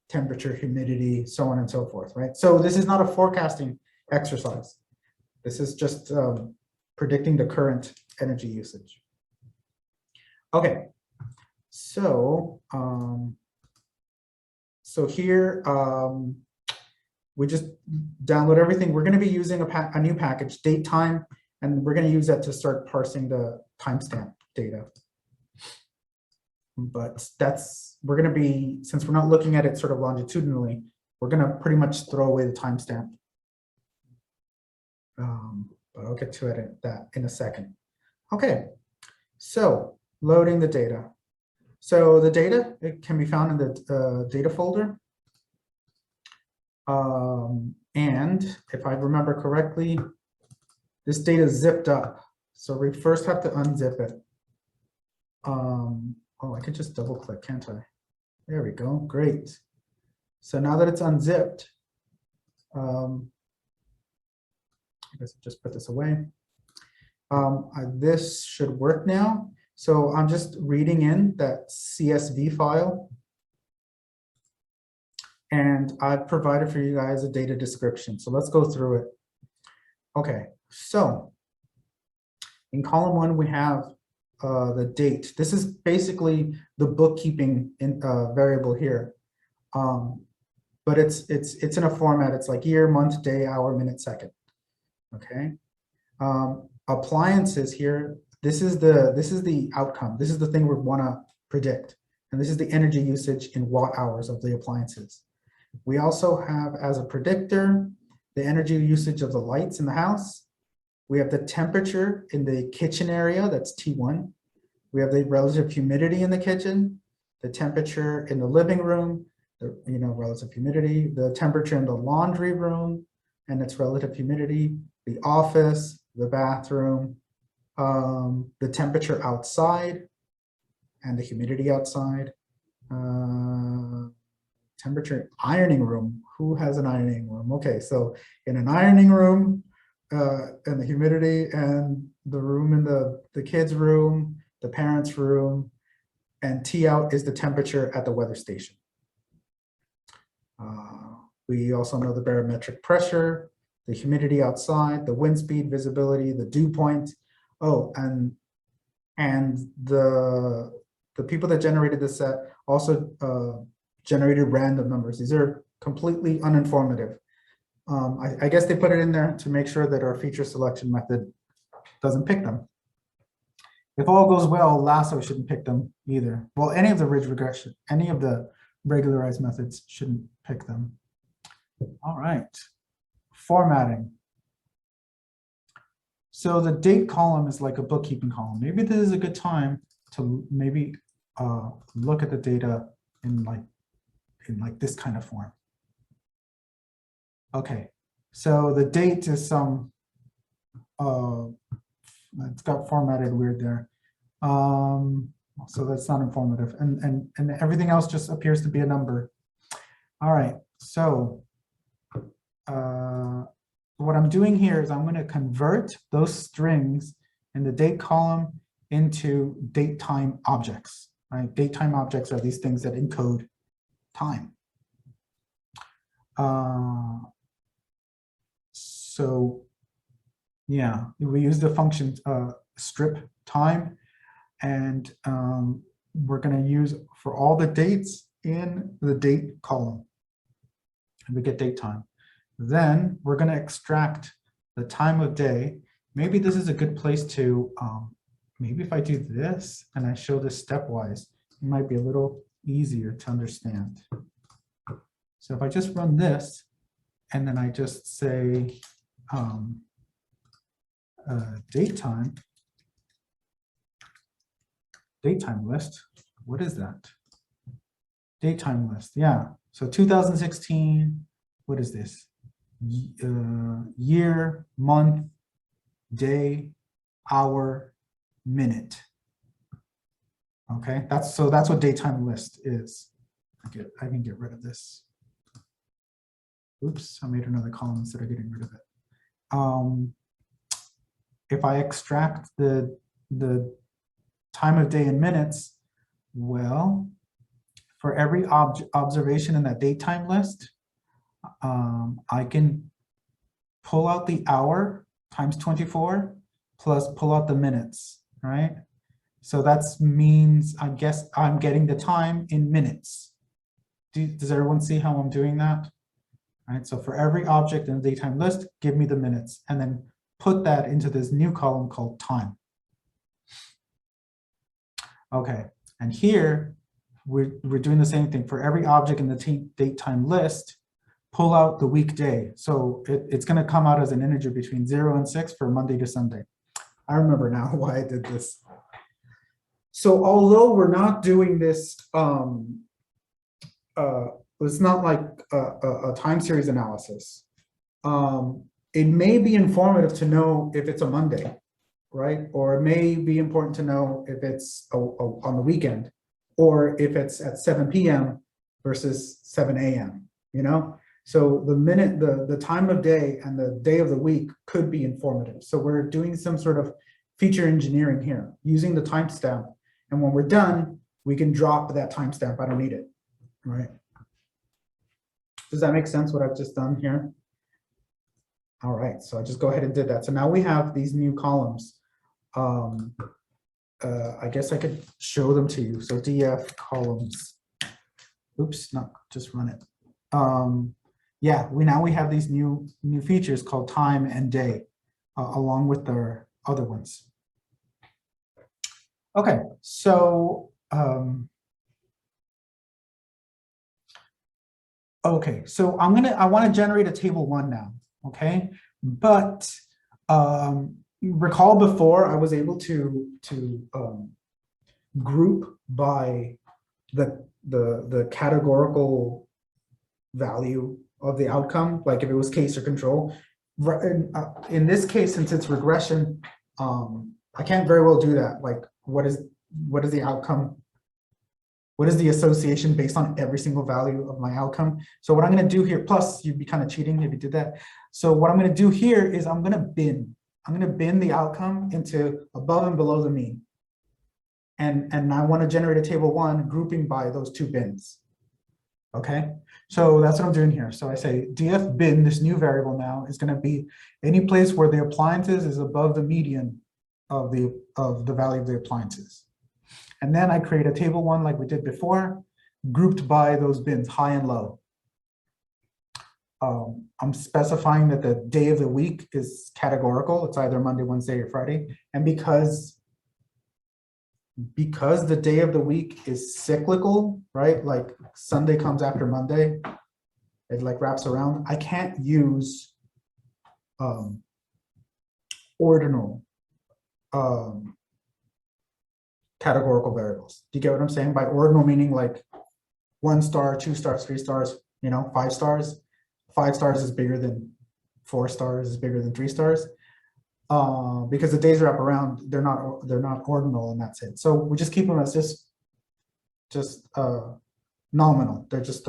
temperature, humidity, so on and so forth, right? So this is not a forecasting exercise. This is just predicting the current energy usage. Okay, so so here we just download everything. We're going to be using a new package, date time, and we're going to use that to start parsing the timestamp data. But we're going to be, since we're not looking at it sort of longitudinally, we're going to pretty much throw away the timestamp. But I'll get to it in a second. Okay, so loading the data. So the data, it can be found in the data folder. And if I remember correctly, this data is zipped up. So we first have to unzip it. Oh, I could just double click, can't I? There we go, great. So now that it's unzipped, I guess I'll just put this away. This should work now. So I'm just reading in that CSV file. And I've provided for you guys a data description. So let's go through it. Okay, so in column 1, we have the date. This is basically the bookkeeping variable here. But it's in a format, it's like year, month, day, hour, minute, second. Okay. Appliances here, this is the outcome. This is the thing we want to predict. And this is the energy usage in watt hours of the appliances. We also have as a predictor the energy usage of the lights in the house. We have the temperature in the kitchen area, that's T1. We have the relative humidity in the kitchen, the temperature in the living room, the relative humidity, the temperature in the laundry room and its relative humidity, the office, the bathroom, the temperature outside and the humidity outside, temperature ironing room. Who has an ironing room? Okay, so in an ironing room, and the humidity, and the room in the kids' room, the parents' room, and T out is the temperature at the weather station. We also know the barometric pressure, the humidity outside, the wind speed, visibility, the dew point. Oh, and the people that generated this set also generated random numbers. These are completely uninformative. I guess they put it in there to make sure that our feature selection method doesn't pick them. If all goes well, lasso shouldn't pick them either. Well, any of the ridge regression, any of the regularized methods shouldn't pick them. All right, formatting. So the date column is like a bookkeeping column. Maybe this is a good time to maybe look at the data in like this kind of form. Okay, so the date is some, it's got formatted weird there. So that's not informative, and everything else just appears to be a number. All right, so what I'm doing here is I'm going to convert those strings in the date column into date time objects. Right, date time objects are these things that encode time. So yeah, we use the function strip time, and we're going to use for all the dates in the date column, and we get date time. Then we're going to extract the time of day. Maybe this is a good place to, maybe if I do this and I show this stepwise, it might be a little easier to understand. So if I just run this, and then I just say date time list, what is that? Date time list, yeah. So 2016, what is this? Year, month, day, hour, minute. Okay, that's what daytime list is. I can get rid of this. Oops, I made another column instead of getting rid of it. If I extract the time of day in minutes, well, for every observation in that daytime list, I can pull out the hour times 24 plus pull out the minutes, right? So that means, I guess I'm getting the time in minutes. Does everyone see how I'm doing that? All right, so for every object in the daytime list, give me the minutes, and then put that into this new column called time. Okay, and here we're doing the same thing. For every object in the date time list, pull out the weekday. So it's going to come out as an integer between 0 and 6 for Monday to Sunday. I remember now why I did this. So although we're not doing this, it's not like a time series analysis. It may be informative to know if it's a Monday, right? Or it may be important to know if it's on the weekend, or if it's at 7 p.m. versus 7 a.m., you know? So the time of day and the day of the week could be informative. So we're doing some sort of feature engineering here using the timestamp. And when we're done, we can drop that timestamp. I don't need it, right? Does that make sense what I've just done here? All right, so I just go ahead and did that. So now we have these new columns. I guess I could show them to you. So df columns. Oops, no, just run it. Yeah, we have these new features called time and day, along with their other ones. Okay, so okay, so I want to generate a table 1 now. Okay, but recall before I was able to group by the categorical value of the outcome, like if it was case or control. In this case, since it's regression, I can't very well do that. Like what is the outcome What is the association based on every single value of my outcome? So what I'm going to do here, plus you'd be kind of cheating if you did that. So what I'm going to do here is I'm going to bin. I'm going to bin the outcome into above and below the mean. And I want to generate a table one grouping by those two bins. Okay, so that's what I'm doing here. So I say df bin, this new variable now is going to be any place where the appliances is above the median of the value of the appliances. And then I create a table one like we did before, grouped by those bins, high and low. I'm specifying that the day of the week is categorical. It's either Monday, Wednesday, or Friday. And because the day of the week is cyclical, right? Like Sunday comes after Monday, it like wraps around. I can't use ordinal categorical variables. Do you get what I'm saying? By ordinal meaning like 1 star, 2 stars, 3 stars, 5 stars. 5 stars is bigger than 4 stars, is bigger than 3 stars. Because the days wrap around, they're not ordinal in that sense. So we just keep them as just nominal. They're just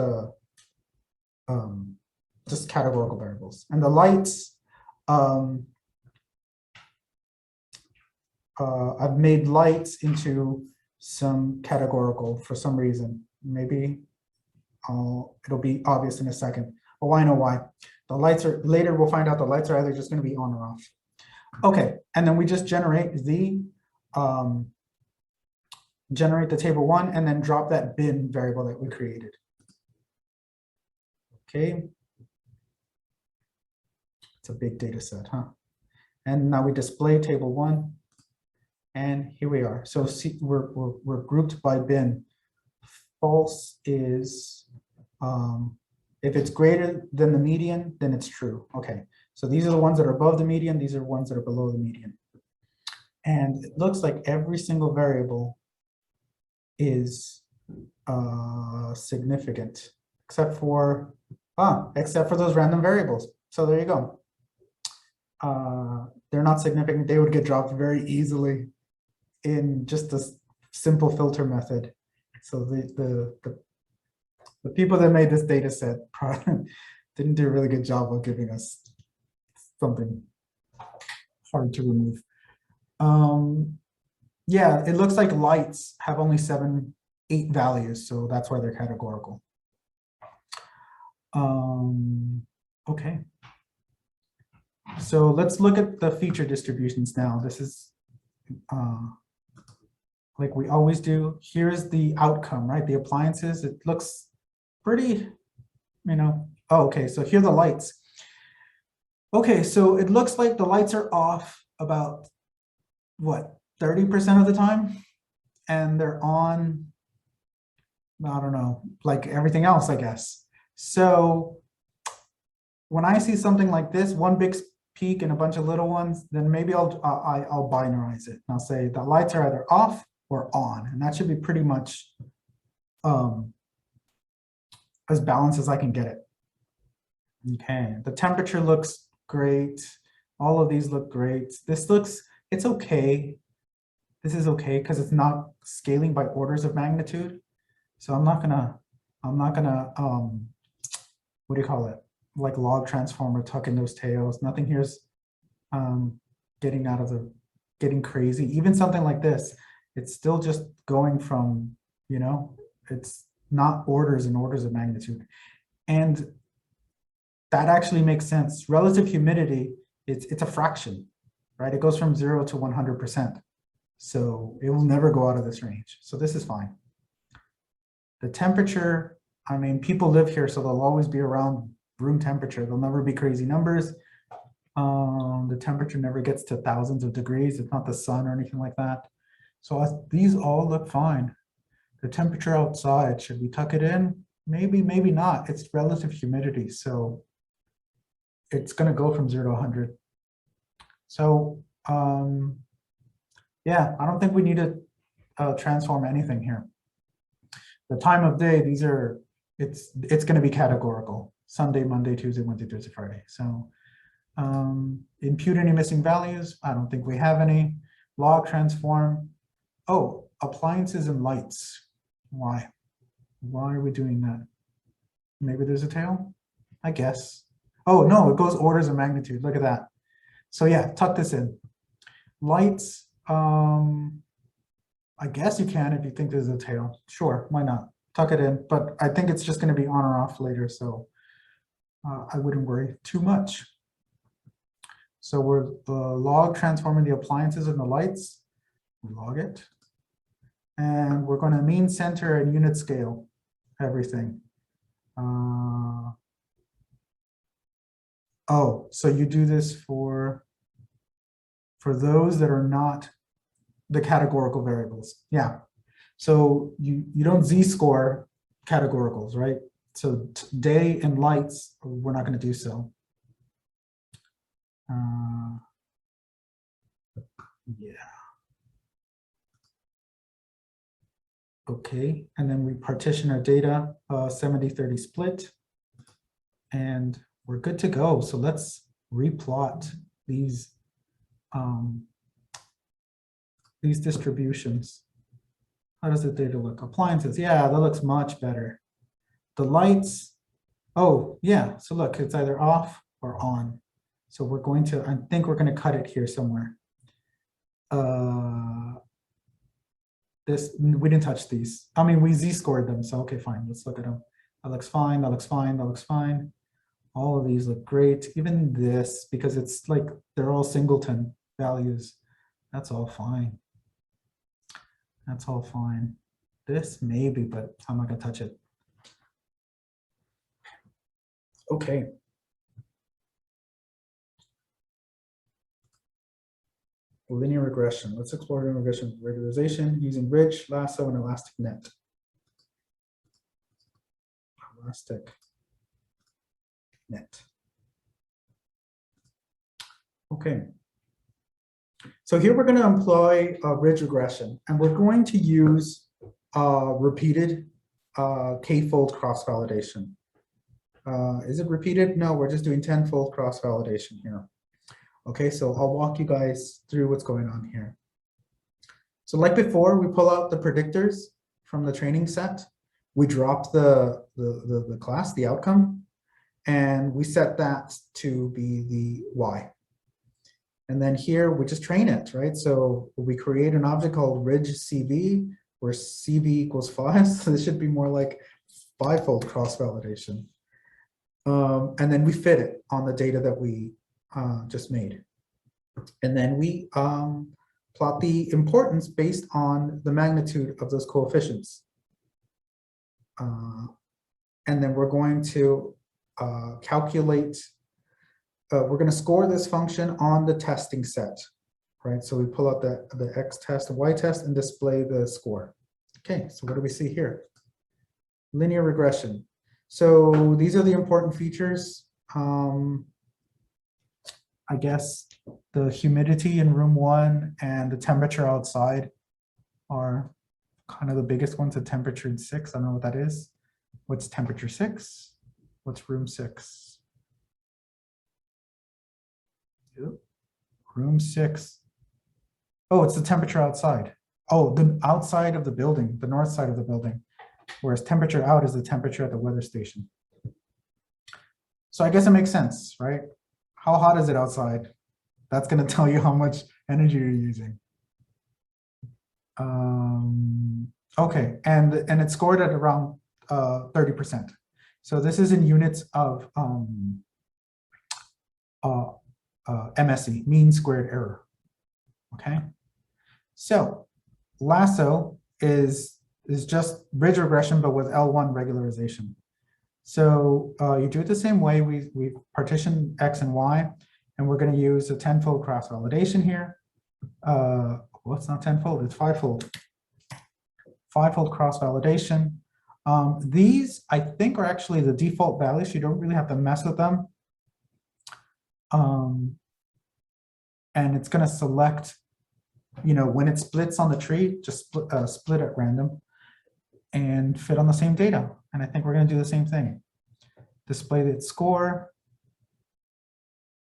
categorical variables. And the lights, I've made lights into some categorical for some reason. Maybe it'll be obvious in a second. But I know why. The lights are, later we'll find out the lights are either just going to be on or off. Okay, and then we just generate the table one and then drop that bin variable that we created. Okay. It's a big data set, huh? And now we display table one. And here we are. So see, we're grouped by bin. False is if it's greater than the median, then it's true. Okay, so these are the ones that are above the median. These are ones that are below the median. And it looks like every single variable is significant, except for those random variables. So there you go. They're not significant. They would get dropped very easily in just a simple filter method. So the people that made this data set probably didn't do a really good job of giving us something hard to remove. Yeah, it looks like lights have only 8 values, so that's why they're categorical. Okay. So let's look at the feature distributions now. This is like we always do. Here's the outcome, right? The appliances, it looks pretty, oh, okay, so here are the lights. Okay, so it looks like the lights are off about, what, 30% of the time? And they're on, I don't know, like everything else, I guess. So when I see something like this, one big peak and a bunch of little ones, then maybe I'll binarize it. And I'll say the lights are either off or on, and that should be pretty much as balanced as I can get it. Okay, the temperature looks great. All of these look great. This looks, it's okay. This is okay because it's not scaling by orders of magnitude. So I'm not gonna, what do you call it? Like log transform or tuck in those tails. Nothing here's getting crazy. Even something like this, it's still just going from, it's not orders and orders of magnitude. And that actually makes sense. Relative humidity, it's a fraction, right? It goes from 0 to 100%. So it will never go out of this range. So this is fine. The temperature, I mean, people live here, so they'll always be around room temperature. They'll never be crazy numbers. The temperature never gets to thousands of degrees. It's not the sun or anything like that. So these all look fine. The temperature outside, should we tuck it in? Maybe, maybe not. It's relative humidity, so it's going to go from 0 to 100. So yeah, I don't think we need to transform anything here. The time of day, these are, it's going to be categorical. Sunday, Monday, Tuesday, Wednesday, Thursday, Friday. So impute any missing values. I don't think we have any. Log transform. Oh, appliances and lights. Why? Why are we doing that? Maybe there's a tail, I guess. Oh no, it goes orders of magnitude. Look at that. So yeah, tuck this in. Lights, I guess you can if you think there's a tail. Sure, why not? Tuck it in, but I think it's just going to be on or off later, so I wouldn't worry too much. So we're log transforming the appliances and the lights. We log it. And we're going to mean center and unit scale everything. Oh, so you do this for those that are not the categorical variables. Yeah. So you don't z-score categoricals, right? So day and lights, we're not going to do so. Yeah. Okay, and then we partition our data 70-30 split, and we're good to go. So let's replot these distributions. How does the data look? Appliances, yeah, that looks much better. The lights, oh yeah, so look, it's either off or on. So we're going to, I think we're going to cut it here somewhere. This, we didn't touch these. I mean, we z-scored them, so okay, fine, let's look at them. That looks fine, that looks fine, that looks fine. All of these look great, even this, because it's like, they're all singleton values. That's all fine. That's all fine. This maybe, but I'm not gonna touch it. Okay. Linear regression. Let's explore linear regression regularization using bridge, lasso, and elastic net. Elastic net. Okay. So here we're going to employ ridge regression, and we're going to use repeated k-fold cross-validation. Is it repeated? No, we're just doing 10-fold cross-validation here. Okay, so I'll walk you guys through what's going on here. So like before, we pull out the predictors from the training set. We drop the class, the outcome, and we set that to be the y. And then here we just train it, right? So we create an object called ridge CV, where CV equals 5. So this should be more like 5-fold cross-validation. And then we fit it on the data that we just made. And then we plot the importance based on the magnitude of those coefficients. And then we're going to calculate, we're going to score this function on the testing set, right? So we pull out the X test, Y test, and display the score. Okay, so what do we see here? Linear regression. So these are the important features. I guess the humidity in room 1 and the temperature outside are kind of the biggest ones. At temperature 6, I don't know what that is. What's temperature 6? What's room 6? Room 6. Oh, it's the temperature outside. Oh, the outside of the building, the north side of the building. Whereas temperature out is the temperature at the weather station. So I guess it makes sense, right? How hot is it outside? That's going to tell you how much energy you're using. Okay, and it's scored at around 30%. So this is in units of MSE, mean squared error. Okay, so lasso is just bridge regression, but with L1 regularization. So you do it the same way. We partition X and Y, and we're going to use a 10-fold cross-validation here. Well, it's not 10-fold, it's 5-fold. 5-fold cross-validation. These, I think, are actually the default values. You don't really have to mess with them. And it's going to select, you know, when it splits on the tree, just split at random and fit on the same data. And I think we're going to do the same thing. Display the score,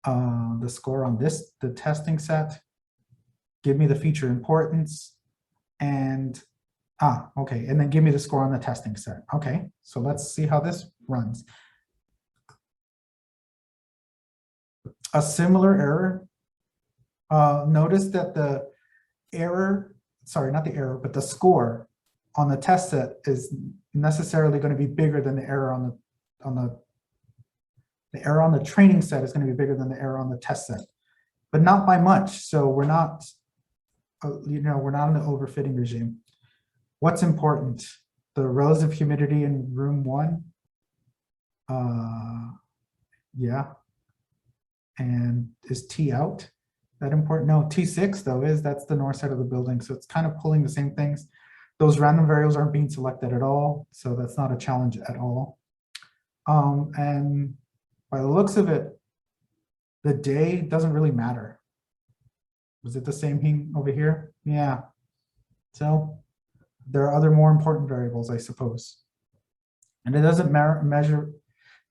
the score on this, the testing set, give me the feature importance, and Okay, and then give me the score on the testing set. Okay, so let's see how this runs. A similar error. Notice that the error, sorry, not the error, but the score on the test set is necessarily going to be bigger than the error on the error on the training set is going to be bigger than the error on the test set, but not by much. So we're not, we're not in the overfitting regime. What's important? The relative humidity in room 1. Yeah. And is T out that important? No, T6 though is, that's the north side of the building. So it's kind of pulling the same things. Those random variables aren't being selected at all. So that's not a challenge at all. And by the looks of it, the day doesn't really matter. Was it the same thing over here? Yeah. So there are other more important variables, I suppose. And it doesn't measure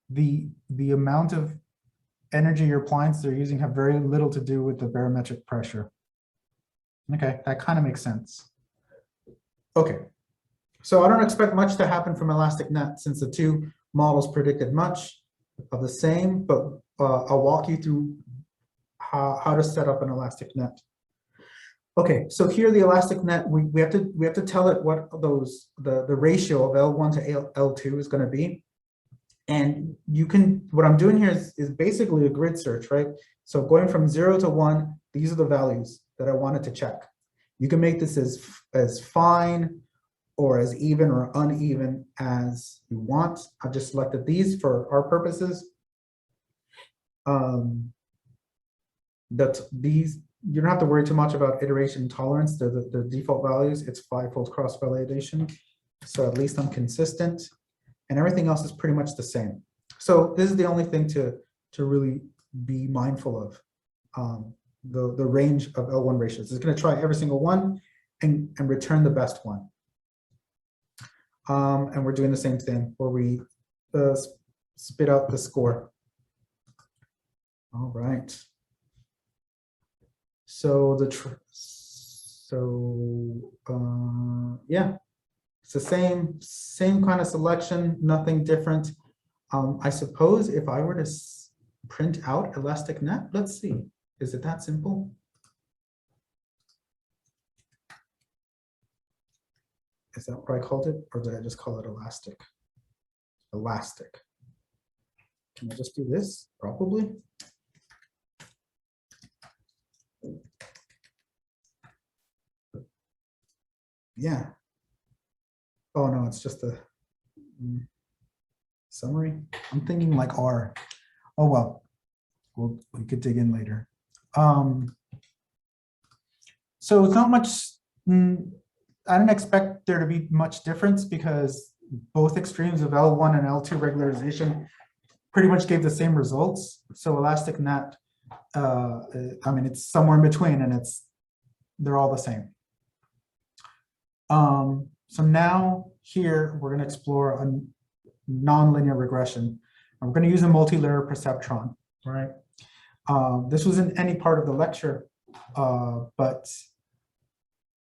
the amount of energy your appliances are using have very little to do with the barometric pressure. Okay, that kind of makes sense. Okay, so I don't expect much to happen from elastic net since the two models predicted much of the same, but I'll walk you through how to set up an elastic net. Okay, so here the elastic net, we have to tell it what the ratio of L1 to L2 is going to be. And you can, what I'm doing here is basically a grid search, right? So going from 0 to 1, these are the values that I wanted to check. You can make this as fine or as even or uneven as you want. I've just selected these for our purposes. These, you don't have to worry too much about iteration tolerance. They're the default values. It's 5-fold cross validation. So at least I'm consistent. And everything else is pretty much the same. So this is the only thing to really be mindful of, the range of L1 ratios. It's going to try every single one and return the best one. And we're doing the same thing where we spit out the score. All right. So yeah. It's the same kind of selection, nothing different. I suppose if I were to print out elastic net, let's see, is it that simple? Is that what I called it? Or did I just call it elastic? Elastic. Can I just do this? Probably. Yeah. Oh no, it's just a summary. I'm thinking like R. Oh well, we could dig in later. So it's not much. I didn't expect there to be much difference because both extremes of L1 and L2 regularization pretty much gave the same results. So elastic net, I mean, it's somewhere in between, and they're all the same. So now here we're going to explore a nonlinear regression. And we're going to use a multi-layer perceptron, right? This was in any part of the lecture, but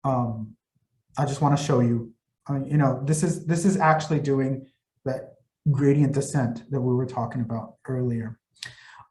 I just want to show you, this is actually doing that gradient descent that we were talking about earlier.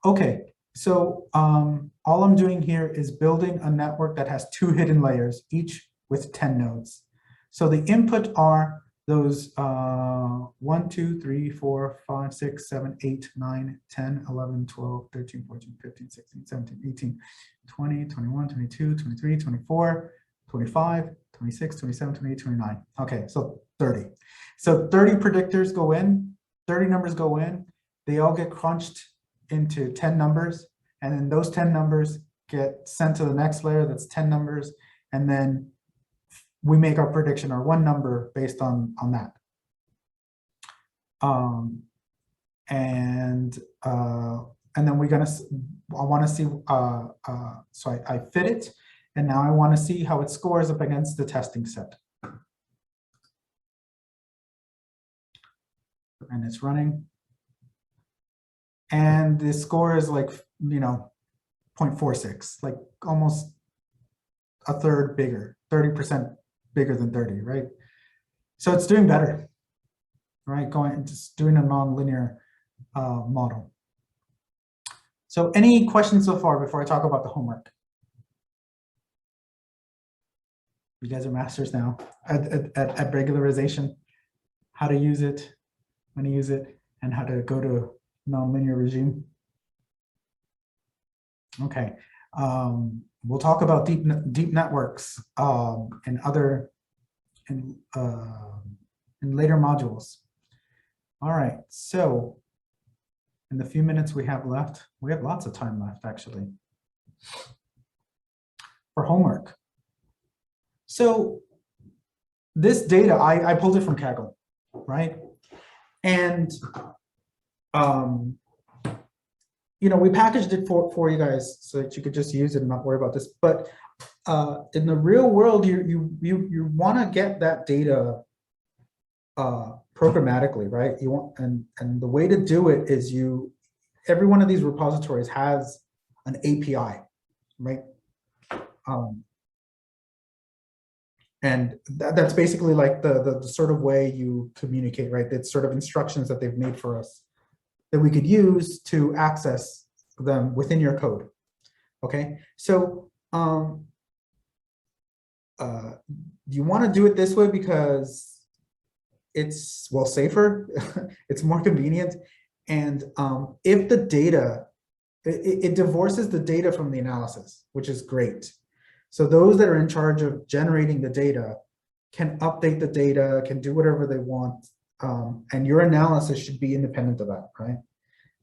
Okay, so all I'm doing here is building a network that has 2 hidden layers, each with 10 nodes. So the input are those 1, 2, 3, 4, 5, 6, 7, 8, 9, 10, 11, 12, 13, 14, 15, 16, 17, 18, 20, 21, 22, 23, 24, 25, 26, 27, 28, 29. Okay, so 30. So 30 predictors go in, 30 numbers go in, they all get crunched into 10 numbers, and then those 10 numbers get sent to the next layer, that's 10 numbers, and then we make our prediction, our one number based on that. And then I want to see, so I fit it, and now I want to see how it scores up against the testing set. And it's running. And the score is like, 0.46, like almost a third bigger, 30% bigger than 30, right? So it's doing better, right? Just doing a nonlinear model. So any questions so far before I talk about the homework? You guys are masters now at regularization, how to use it, when to use it, and how to go to nonlinear regime. Okay, we'll talk about deep networks and other in later modules. All right, so in the few minutes we have left, we have lots of time left actually for homework. So this data, I pulled it from Kaggle, right? And you know, we packaged it for you guys so that you could just use it and not worry about this. But in the real world, you want to get that data programmatically, right? You want, and the way to do it is every one of these repositories has an API, right? And that's basically like the sort of way you communicate, right? It's sort of instructions that they've made for us that we could use to access them within your code. Okay, so you want to do it this way because it's, well, safer, it's more convenient, and if the data, it divorces the data from the analysis, which is great. So those that are in charge of generating the data can update the data, can do whatever they want, and your analysis should be independent of that, right?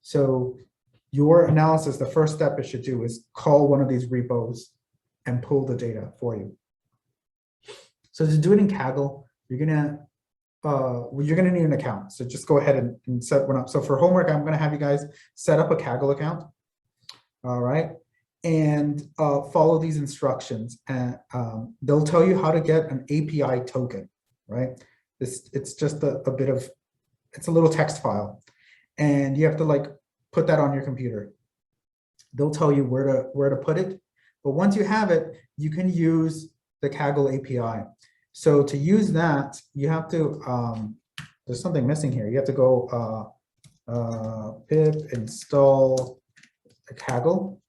So your analysis, the first step it should do is call one of these repos and pull the data for you. So to do it in Kaggle, you're gonna need an account. So just go ahead and set one up. So for homework, I'm gonna have you guys set up a Kaggle account. All right, and follow these instructions, and they'll tell you how to get an API token, right? It's just a bit of, it's a little text file, and you have to like put that on your computer. They'll tell you where to put it, but once you have it, you can use the Kaggle API. So to use that, you have to, there's something missing here. You have to go pip install Kaggle,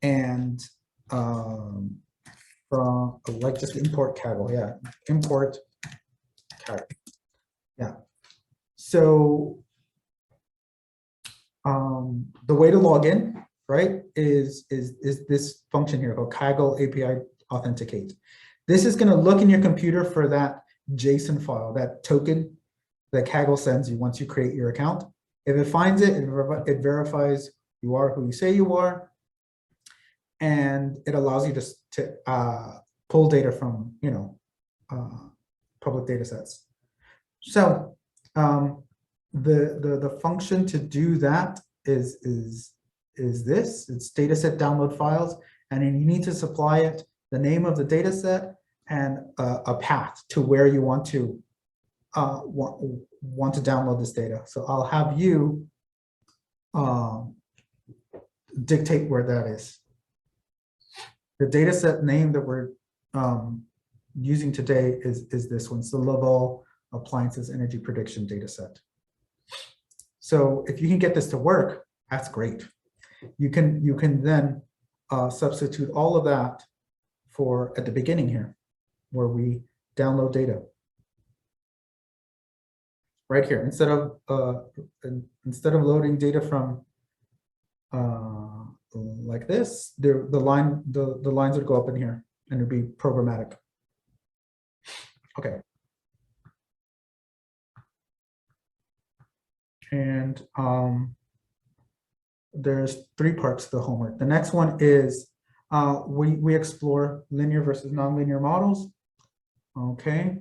and from like just import Kaggle, yeah, import Kaggle, yeah. So the way to log in, right, is this function here called Kaggle API authenticate. This is going to look in your computer for that JSON file, that token that Kaggle sends you once you create your account. If it finds it, it verifies you are who you say you are, and it allows you to pull data from, you know, public data sets. So the function to do that is this. It's dataset download files, and then you need to supply it the name of the dataset and a path to where you want to download this data. So I'll have you dictate where that is. The dataset name that we're using today is this one. It's the Laval Appliances Energy Prediction dataset. So if you can get this to work, that's great. You can then substitute all of that for at the beginning here, where we download data. Right here, instead of loading data from like this, the lines would go up in here, and it'd be programmatic. Okay. And there's 3 parts to the homework. The next one is we explore linear versus nonlinear models. Okay,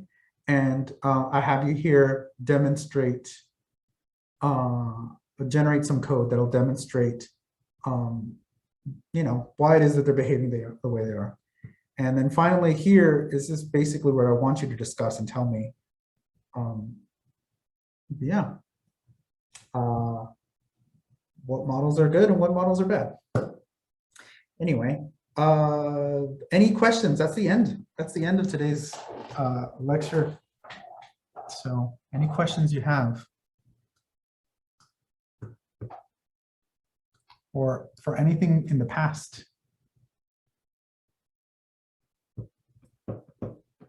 and I have you here demonstrate, generate some code that'll demonstrate, you know, why it is that they're behaving the way they are. And then finally here is just basically where I want you to discuss and tell me, yeah, what models are good and what models are bad. Anyway, any questions? That's the end. That's the end of today's lecture. So any questions you have? Or for anything in the past?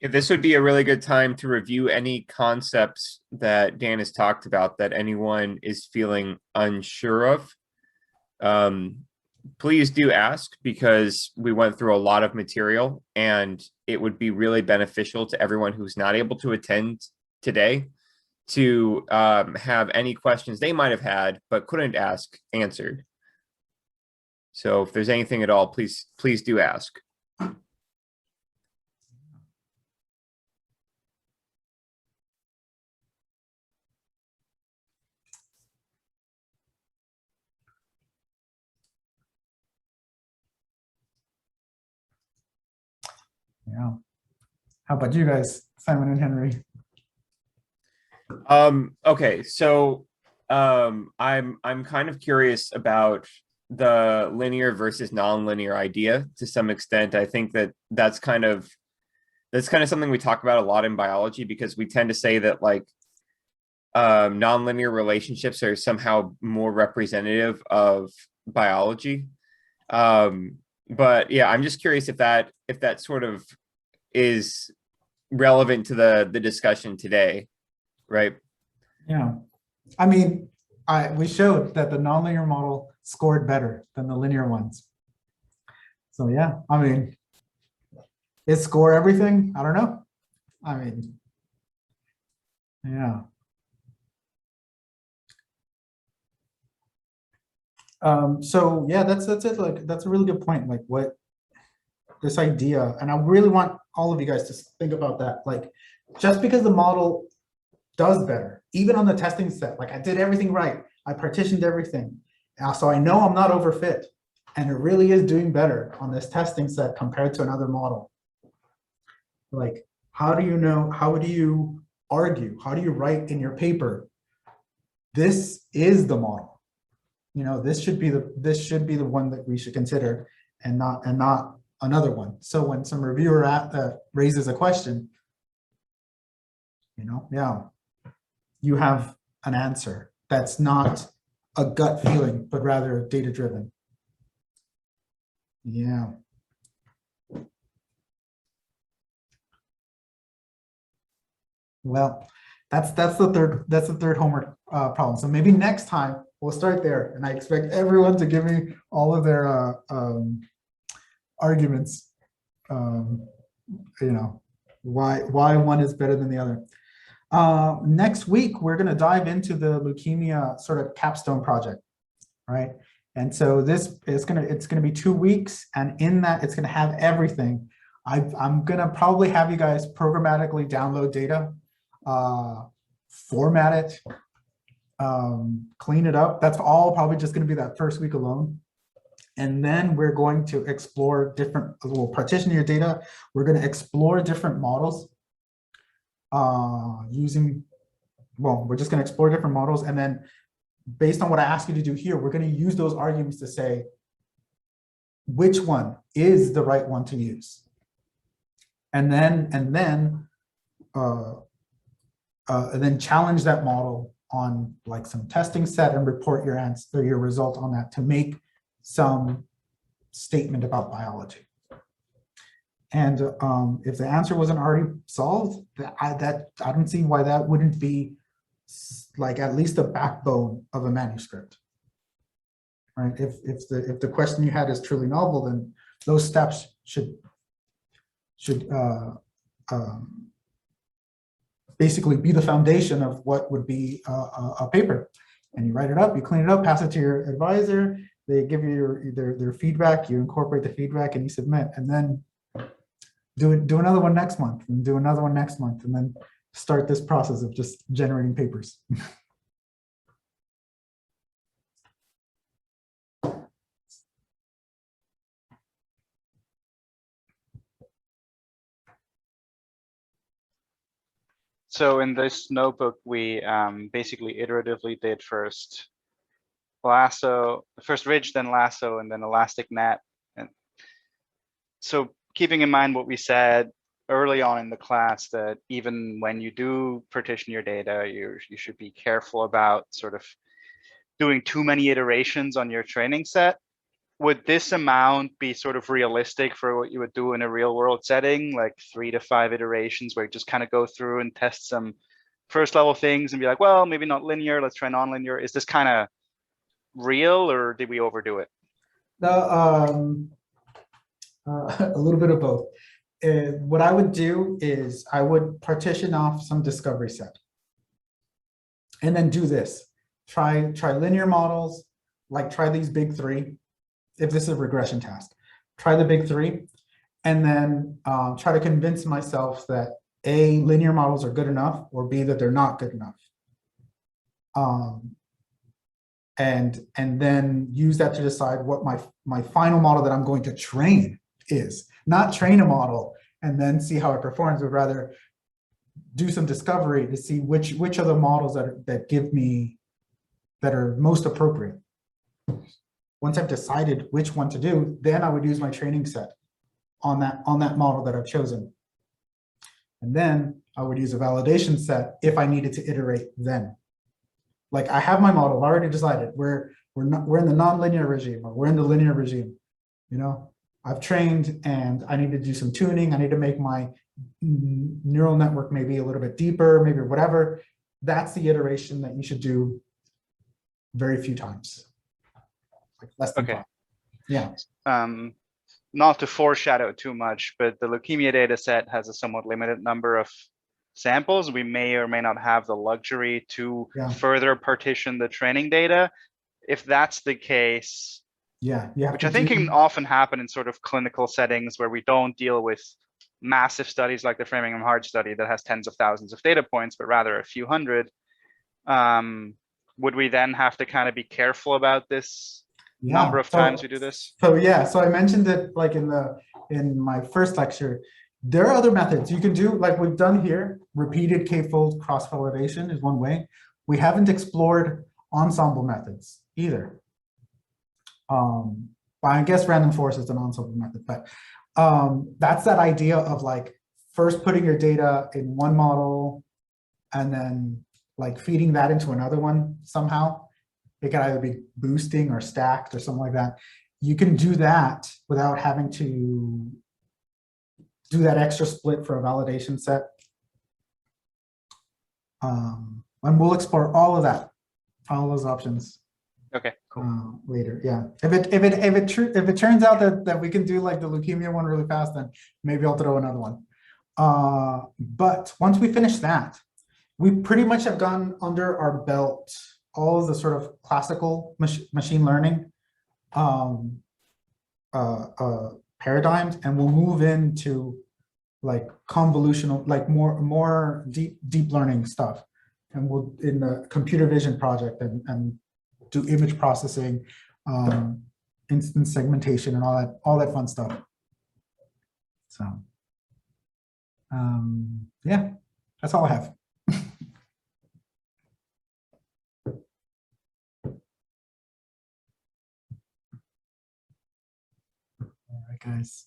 Yeah, this would be a really good time to review any concepts that Dan has talked about that anyone is feeling unsure of. Please do ask, because we went through a lot of material and it would be really beneficial to everyone who's not able to attend today to have any questions they might have had but couldn't ask answered. So if there's anything at all, please do ask. Yeah. How about you guys, Simon and Henry? Okay, so I'm kind of curious about the linear versus nonlinear idea to some extent. I think that's kind of something we talk about a lot in biology, because we tend to say that like nonlinear relationships are somehow more representative of biology. But yeah, I'm just curious if that sort of is relevant to the discussion today, right? Yeah. I mean, we showed that the nonlinear model scored better than the linear ones. So yeah, I mean, it score everything? I don't know. I mean, yeah. So yeah, that's it. Like, that's a really good point. Like, what this idea, and I really want all of you guys to think about that. Like, just because the model does better, even on the testing set, like I did everything right, I partitioned everything, so I know I'm not overfit, and it really is doing better on this testing set compared to another model. Like, how do you know? How do you argue? How do you write in your paper, this is the model? You know, this should be the one that we should consider, and not another one. So when some reviewer raises a question, you know, yeah, you have an answer that's not a gut feeling, but rather data driven. Yeah. Well, that's the third homework problem. So maybe next time we'll start there, and I expect everyone to give me all of their arguments. You know, why one is better than the other. Next week we're going to dive into the leukemia sort of capstone project, right? And so it's gonna be 2 weeks, and in that it's gonna have everything. I'm gonna probably have you guys programmatically download data, format it, clean it up. That's all probably just gonna be that first week alone. And then we're going to explore we'll partition your data. We're gonna explore different models we're just gonna explore different models, and then based on what I ask you to do here, we're going to use those arguments to say which one is the right one to use, and then challenge that model on like some testing set and report your answer, your result on that, to make some statement about biology. And if the answer wasn't already solved, I don't see why that wouldn't be like at least the backbone of a manuscript, right? If the question you had is truly novel, then those steps should basically be the foundation of what would be a paper. And you write it up, you clean it up, pass it to your advisor. They give you their feedback. You incorporate the feedback and you submit, and then do another one next month, and do another one next month, and then start this process of just generating papers. So in this notebook, we basically iteratively did first ridge, then lasso, and then elastic net. And so keeping in mind what we said, early on in the class that even when you do partition your data, you should be careful about sort of doing too many iterations on your training set. Would this amount be sort of realistic for what you would do in a real world setting, like 3 to 5 iterations where you just kind of go through and test some first level things and be like, well, maybe not linear, let's try nonlinear? Is this kind of real, or did we overdo it? No, a little bit of both. What I would do is I would partition off some discovery set. And then do this. Try linear models, like try these big three. If this is a regression task, try the big three, and then try to convince myself that A, linear models are good enough, or B, that they're not good enough. And then use that to decide what my final model that I'm going to train is. Not train a model and then see how it performs, but rather do some discovery to see which are the models that are most appropriate. Once I've decided which one to do, then I would use my training set on that model that I've chosen. And then I would use a validation set if I needed to iterate then. Like I have my model, I've already decided we're in the nonlinear regime, or we're in the linear regime. You know, I've trained and I need to do some tuning. I need to make my neural network maybe a little bit deeper, maybe whatever. That's the iteration that you should do very few times. Like less than 5. Yeah. Not to foreshadow too much, but the leukemia data set has a somewhat limited number of samples. We may or may not have the luxury to further partition the training data. If that's the case, which I think can often happen in sort of clinical settings where we don't deal with massive studies like the Framingham Heart study that has tens of thousands of data points, but rather a few hundred, would we then have to kind of be careful about this number of times we do this? So I mentioned it like in my first lecture. There are other methods you can do, like we've done here. Repeated k-fold cross-validation is one way. We haven't explored ensemble methods either. But I guess random forest is an ensemble method, but that's that idea of like first putting your data in one model and then like feeding that into another one somehow. It can either be boosting or stacked or something like that. You can do that without having to do that extra split for a validation set. And we'll explore all of that, all those options. Okay, cool. Later, yeah. If it turns out that we can do like the leukemia one really fast, then maybe I'll throw another one. But once we finish that, we pretty much have gone under our belt all of the sort of classical machine learning paradigms, and we'll move into like convolutional, like more deep learning stuff, and we'll in the computer vision project and do image processing, instance segmentation, and all that fun stuff. So yeah, that's all I have. Guys.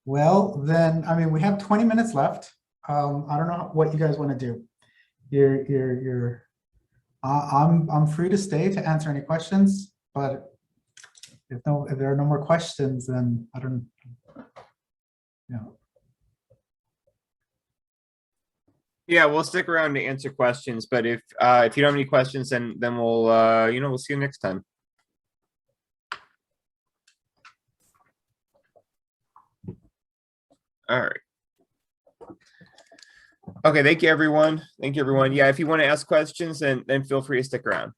Well, then, I mean, we have 20 minutes left. I don't know what you guys want to do. I'm free to stay to answer any questions, but if there are no more questions, then I don't, Yeah, we'll stick around to answer questions, but if you don't have any questions, then we'll we'll see you next time. All right. Okay, thank you, everyone. Thank you, everyone. Yeah, if you want to ask questions, then feel free to stick around.